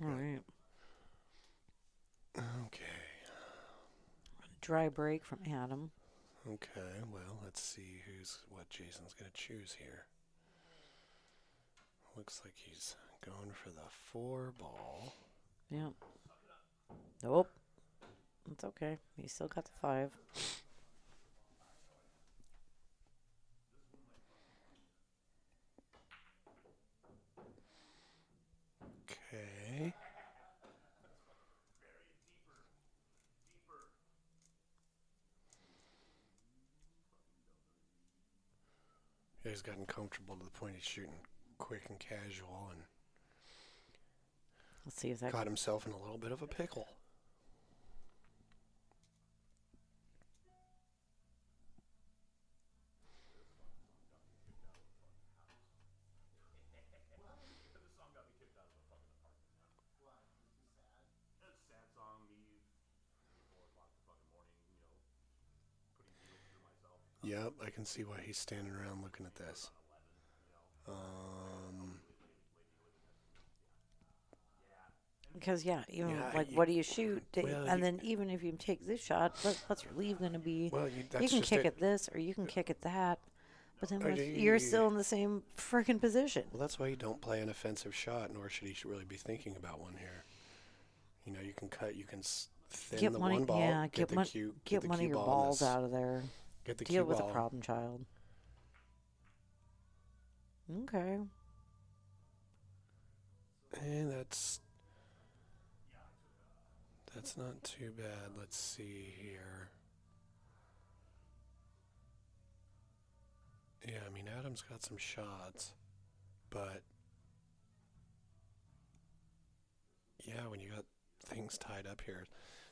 All right. Okay. Dry break from Adam. Okay, well, let's see what Jason's going to choose here. Looks like he's going for the 4 ball. Yep. Nope. It's okay. He still got the 5. Okay. Yeah, he's gotten comfortable to the point he's shooting quick and casual and Let's see if that got himself in a little bit of a pickle. Yep, I can see why he's standing around looking at this. Because even Yeah, like what do you shoot? And then even if you take this shot, what's your leave going to be? Well, You that's can just kick it. at this or you can kick at that. But then Oh, you're still in the same freaking position. Well, that's why you don't play an offensive shot, nor should he really be thinking about one here. You know, you can cut, you can thin Get the money, one ball, yeah. get the cue, Get the one of cue your ball balls out of there. Get the Deal cue with ball. a problem child. Okay. And that's not too bad. Let's see here. Yeah, I mean, Adam's got some shots, but yeah, when you got things tied up here,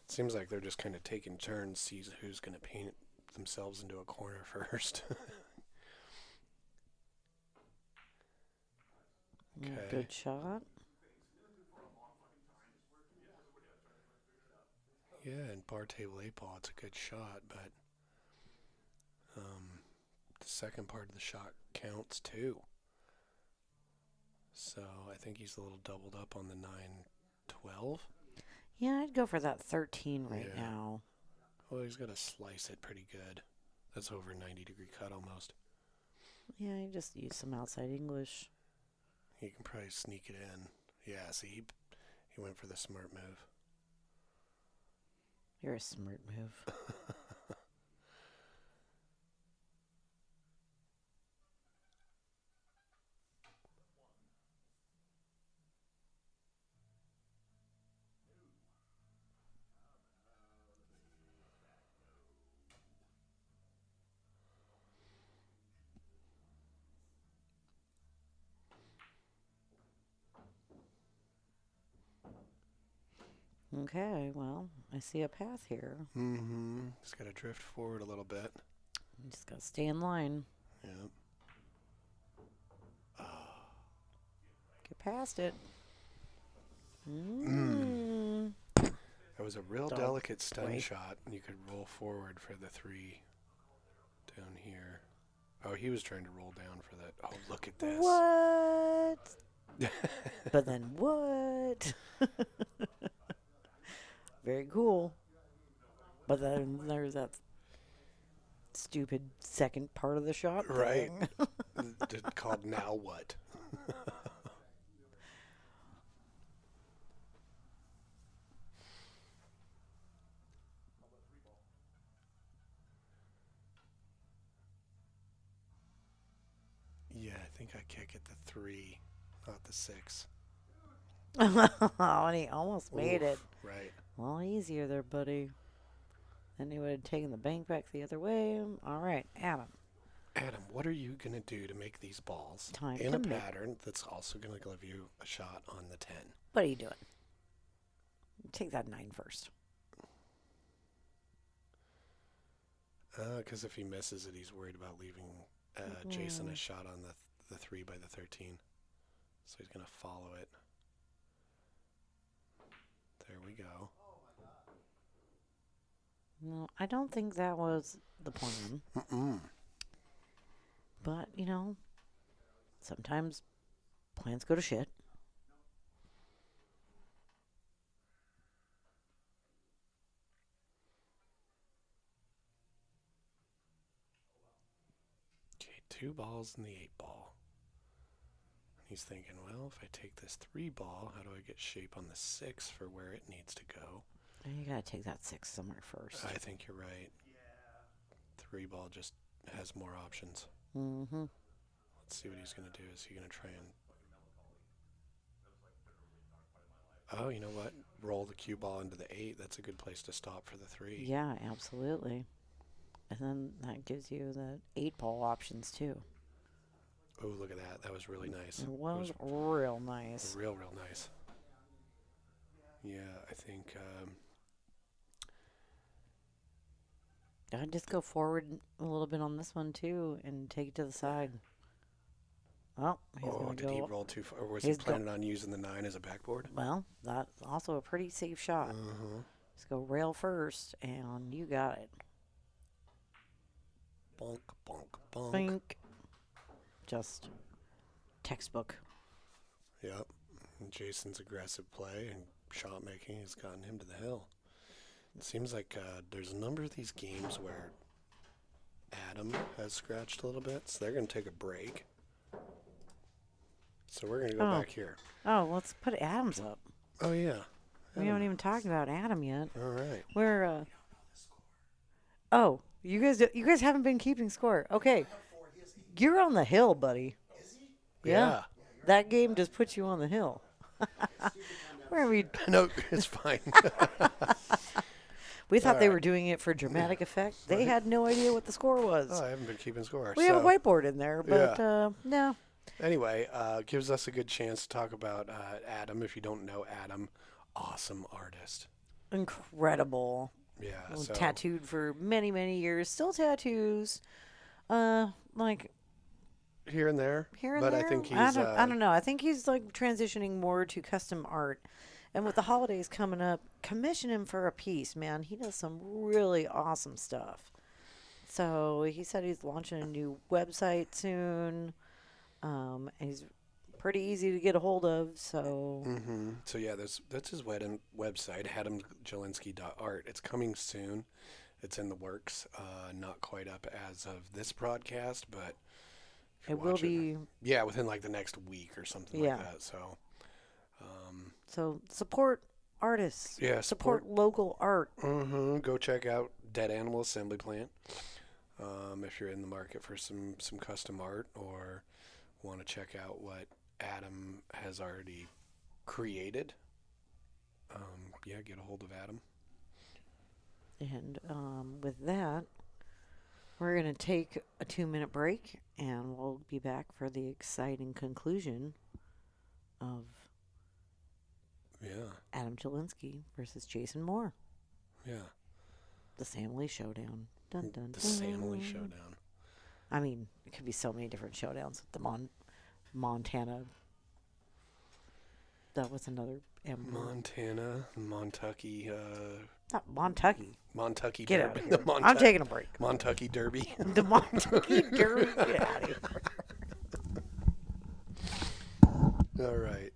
it seems like they're just kind of taking turns, sees who's going to paint themselves into a corner first. Okay. Good shot. Yeah, and bar table 8 ball, it's a good shot, but the second part of the shot counts too. So I think he's a little doubled up on the 9-12. Yeah, I'd go for that 13 right now. Well, he's got to slice it pretty good. That's over a 90-degree cut almost. Yeah, you just use some outside English. He can probably sneak it in. Yeah, see, he went for the smart move. You're a smart move. Okay, well, I see a path here. Mm-hmm. Just got to drift forward a little bit. You just got to stay in line. Yep. Get past it. Mm. Mm. That was a real Dog delicate stun way. shot. You could roll forward for the 3 down here. Oh, he was trying to roll down for that. Oh, look at this. What? But then what? Very cool. But then there's that stupid second part of the shot Right. thing. Called Now What? Yeah, I think I kick at the 3, not the 6. Oh, and he almost made it. Right. Well, easier there, buddy. Then he would have taken the bank back the other way. All right, Adam. Adam, what are you going to do to make these balls Time in to a make- pattern that's also going to give you a shot on the 10? What are you doing? Take that 9 first. Because if he misses it, he's worried about leaving Jason a shot on the 3 by the 13. So he's going to follow it. There we go. No, I don't think that was the plan. Mm-mm. But, sometimes plans go to shit. Okay, 2 balls in the 8 ball. He's thinking, well, if I take this 3 ball, how do I get shape on the 6 for where it needs to go? You got to take that 6 somewhere first. I think you're right. 3 ball just has more options. Mm-hmm. Let's see what he's going to do. Is he going to try and... Oh, you know what? Roll the cue ball into the 8. That's a good place to stop for the 3. Yeah, absolutely. And then that gives you the 8 ball options too. Oh, look at that. That was really nice. It was real nice. Real nice. Yeah, I think... I'd just go forward a little bit on this one too and take it to the side. Oh, he's going to did go. he roll too far? Or was he planning on using the 9 as a backboard? Well, that's also a pretty safe shot. Uh-huh. Let's go rail first, and you got it. Bonk, bonk, bonk. Bink. Just textbook. Yep. And Jason's aggressive play and shot making has gotten him to the hill. It seems like there's a number of these games where Adam has scratched a little bit, so they're going to take a break. So we're going to go back here. Oh, let's put Adams up. Oh, yeah. We haven't even talked about Adam yet. All right. We're Oh, you guys haven't been keeping score. Okay. You're on the hill, buddy. Yeah. That game just puts you on the hill. Where are we? No, it's fine. We thought they were doing it for dramatic effect. They had no idea what the score was. Oh, I haven't been keeping score. We have a whiteboard in there, but no. Anyway, gives us a good chance to talk about Adam. If you don't know Adam, awesome artist. Incredible. Yeah. So. Tattooed for many, many years. Still tattoos. Like here and there. Here and but there. I think he's. I don't know. I think he's like transitioning more to custom art. And with the holidays coming up, commission him for a piece, man. He does some really awesome stuff. So he said he's launching a new website soon. And he's pretty easy to get a hold of. So. Mm-hmm. So yeah, that's his website, adamjelinski.art. It's coming soon. It's in the works. Not quite up as of this broadcast, but it will be. Yeah, within like the next week or something like that. So. So support artists. Yeah, support local art. Mm-hmm. Go check out Dead Animal Assembly Plant. If you're in the market for some custom art or want to check out what Adam has already created, get a hold of Adam. And with that, we're going to take a 2-minute break, and we'll be back for the exciting conclusion of Yeah. Adam Jelinski versus Jason Moore. Yeah. The Samly Showdown. Dun dun The Samly dun. Showdown. I mean, it could be so many different showdowns with the Montana. That was another M word. Montana, Montucky, Not Montucky. Montucky Get out Derby. of The here. I'm taking a break. Montucky Derby. The Montucky Derby. Get out of here. All right.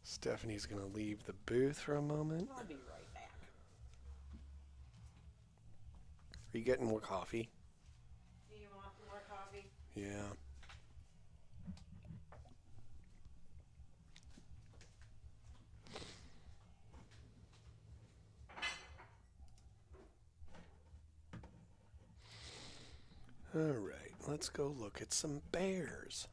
Stephanie's going to leave the booth for a moment. I'll be right back. Are you getting more coffee? Do you want more coffee? Yeah. All right. Let's go look at some bears.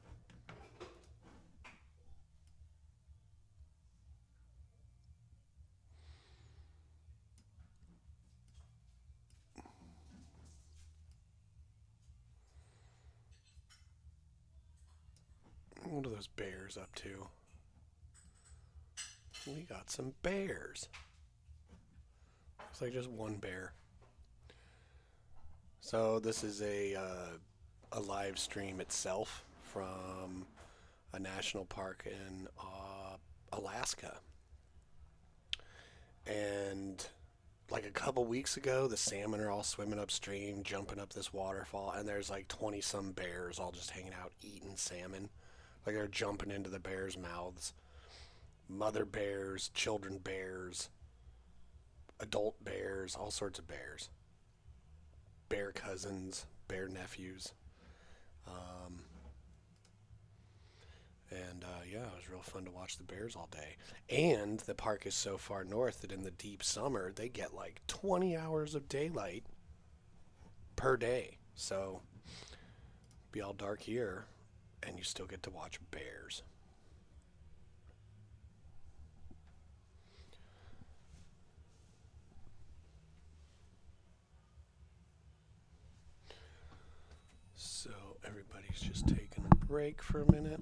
What are those bears up to? We got some bears. Looks like just one bear. So this is a live stream itself from a national park in Alaska. And like a couple weeks ago, the salmon are all swimming upstream, jumping up this waterfall, and there's like 20 some bears all just hanging out eating salmon. Like they're jumping into the bears' mouths. Mother bears, children bears, adult bears, all sorts of bears. Bear cousins, bear nephews. Um, and yeah, it was real fun to watch the bears all day. And the park is so far north that in the deep summer, they get like 20 hours of daylight per day. So be all dark here, and you still get to watch bears. So everybody's just taking a break for a minute.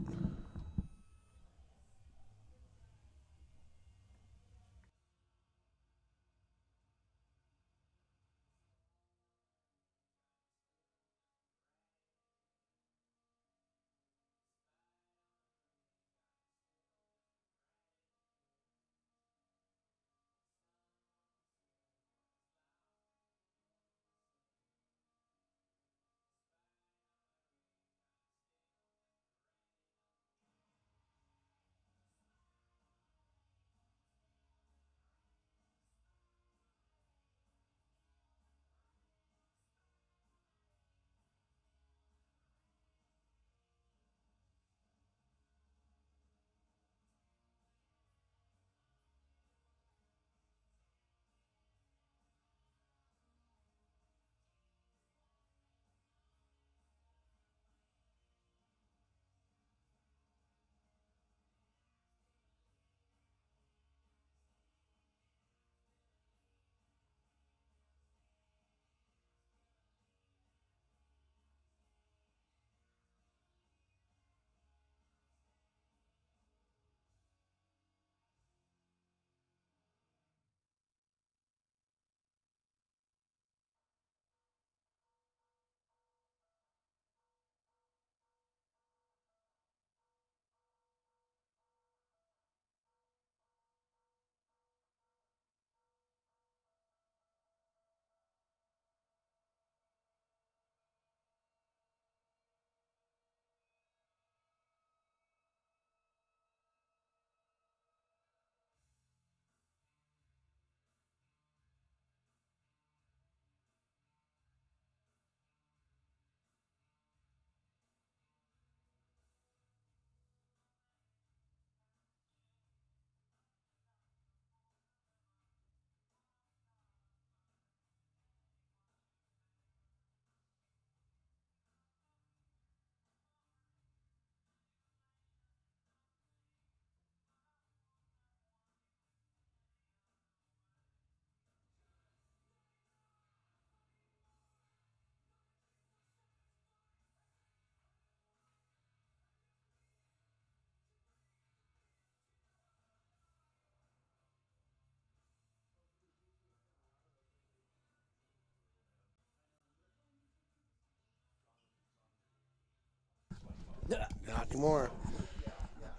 Not anymore.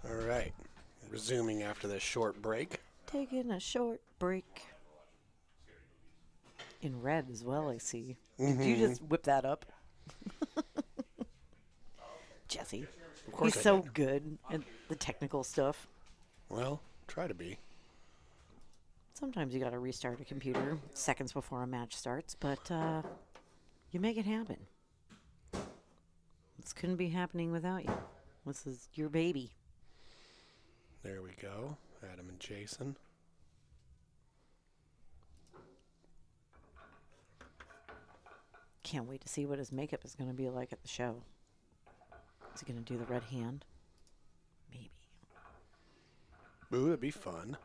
All right. Resuming after this short break. Taking a short break. In red as well, I see. Did you Mm-hmm. just whip that up? Jesse. Of course He's I so did. good at the technical stuff. Well, try to be. Sometimes you gotta restart a computer seconds before a match starts, but you make it happen. This couldn't be happening without you. This is your baby. There we go. Adam and Jason. Can't wait to see what his makeup is going to be like at the show. Is he going to do the red hand? Maybe. Ooh, that'd be fun.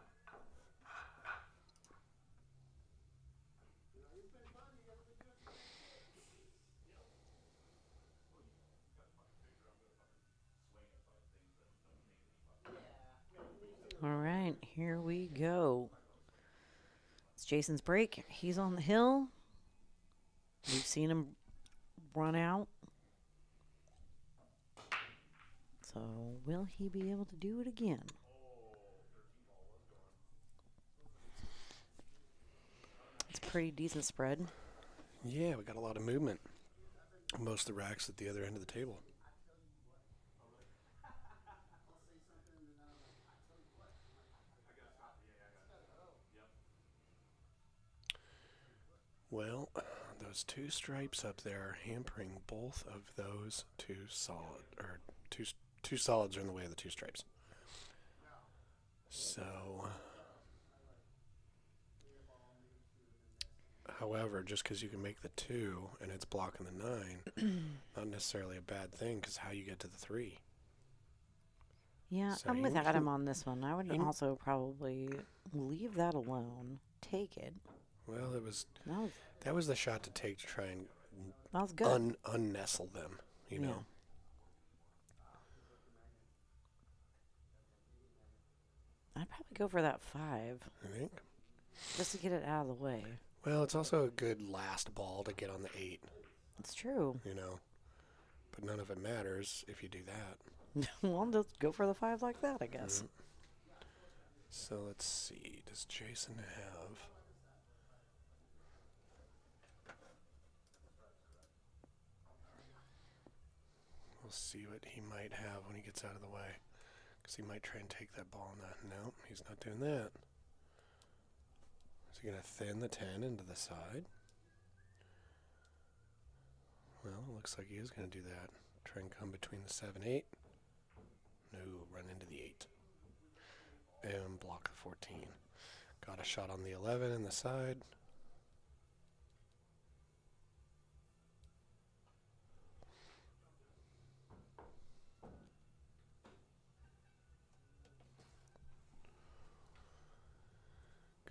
All right, here we go. It's Jason's break. He's on the hill. We've seen him run out. So, will he be able to do it again? It's a pretty decent spread. Yeah, we got a lot of movement. Most of the racks at the other end of the table. Well, those two stripes up there are hampering both of those two solids are in the way of the two stripes. So, however, just because you can make the 2 and it's blocking the 9, not necessarily a bad thing because how you get to the 3. Yeah, So I'm with he Adam can- on this one. I would he- also probably leave that alone. Take it. Well, That was, that was the shot to take to try and that was good. unnestle them, you Yeah. know. I'd probably go for that 5 I think. just to get it out of the way. Well, it's also a good last ball to get on the 8, It's true. you know. But none of it matters if you do that. Well, just go for the 5 like that, I guess. Mhm. So let's see. Does Jason have? We'll see what he might have when he gets out of the way. Because he might try and take that ball. No, he's not doing that. Is he going to thin the 10 into the side? Well, it looks like he is going to do that. Try and come between the 7-8. No, run into the 8. And block the 14. Got a shot on the 11 in the side.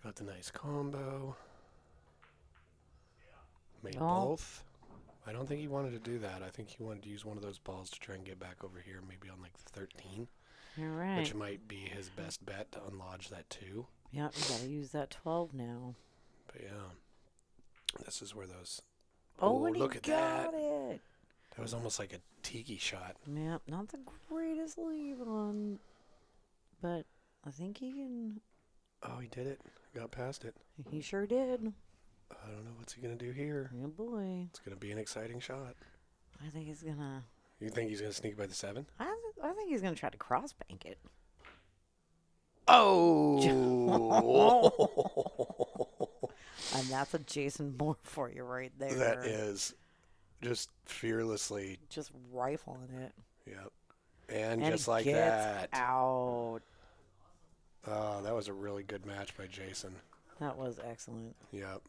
Got the nice combo. Made Oh. both. I don't think he wanted to do that. I think he wanted to use one of those balls to try and get back over here, maybe on like the 13, All right. which might be his best bet to unlodge that 2. Yeah, you gotta use that 12 now. But yeah, this is where those. Oh, and look he at got that. it. That was almost like a tiki shot. Yeah, not the greatest leave on, but I think he can. Oh, he did it. Got past it. He sure did. I don't know what's he gonna do here. Oh boy. It's gonna be an exciting shot. I think he's gonna. You think he's gonna sneak by the 7? I think he's gonna try to cross bank it. Oh! And that's a Jason Moore for you right there. That is just fearlessly. Just rifling it. Yep. And And just he like gets that. out. Oh, that was a really good match by Jason. That was excellent. Yep.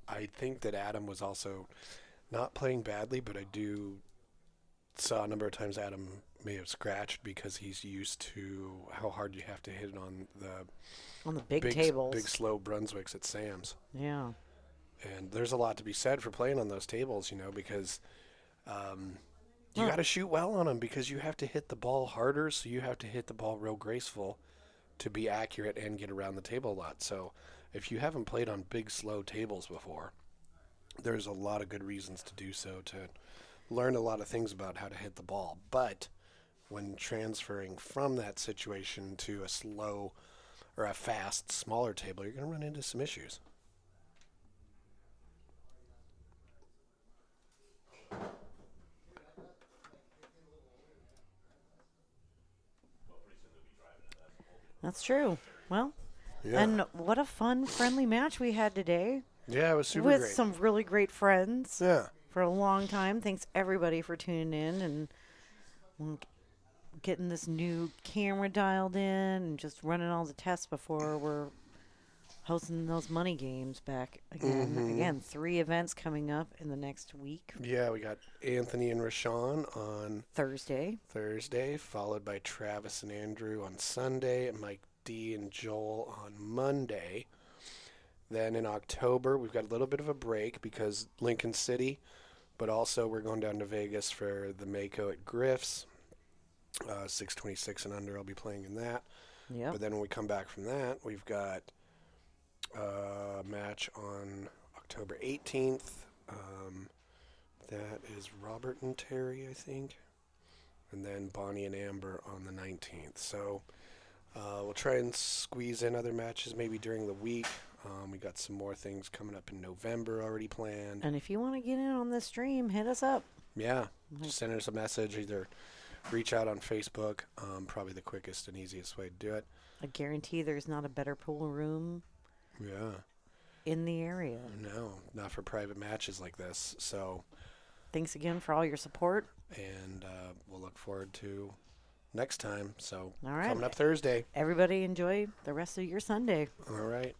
I think that Adam was also not playing badly, but I do saw a number of times Adam may have scratched because he's used to how hard you have to hit it on the On the big tables. big slow Brunswicks at Sam's. Yeah. And there's a lot to be said for playing on those tables, you know, because you got to shoot well on them because you have to hit the ball harder, so you have to hit the ball real graceful to be accurate and get around the table a lot. So if you haven't played on big, slow tables before, there's a lot of good reasons to do so to learned a lot of things about how to hit the ball. But when transferring from that situation to a slow or a fast, smaller table, you're going to run into some issues. That's true. Well, Yeah. and what a fun, friendly match we had today Yeah, it was super with great. some really great friends Yeah. for a long time. Thanks everybody for tuning in and getting this new camera dialed in and just running all the tests before we're hosting those money games back again. Mhm. Again, 3 events coming up in the next week. Yeah, we got Anthony and Rashawn on Thursday. Thursday, followed by Travis and Andrew on Sunday, and Mike D and Joel on Monday. Then in October, we've got a little bit of a break because Lincoln City, but also we're going down to Vegas for the Mako at Griff's. 626 and under, I'll be playing in that. Yep. But then when we come back from that, we've got a match on October 18th. That is Robert and Terry, I think. And then Bonnie and Amber on the 19th. So we'll try and squeeze in other matches maybe during the week. We got some more things coming up in November already planned. And if you want to get in on the stream, hit us up. Yeah, just send us a message. Either reach out on Facebook, probably the quickest and easiest way to do it. I guarantee there's not a better pool room Yeah. in the area. No, not for private matches like this. So, Thanks again for all your support. and we'll look forward to next time. So, All right. coming up Thursday. Everybody enjoy the rest of your Sunday. All right.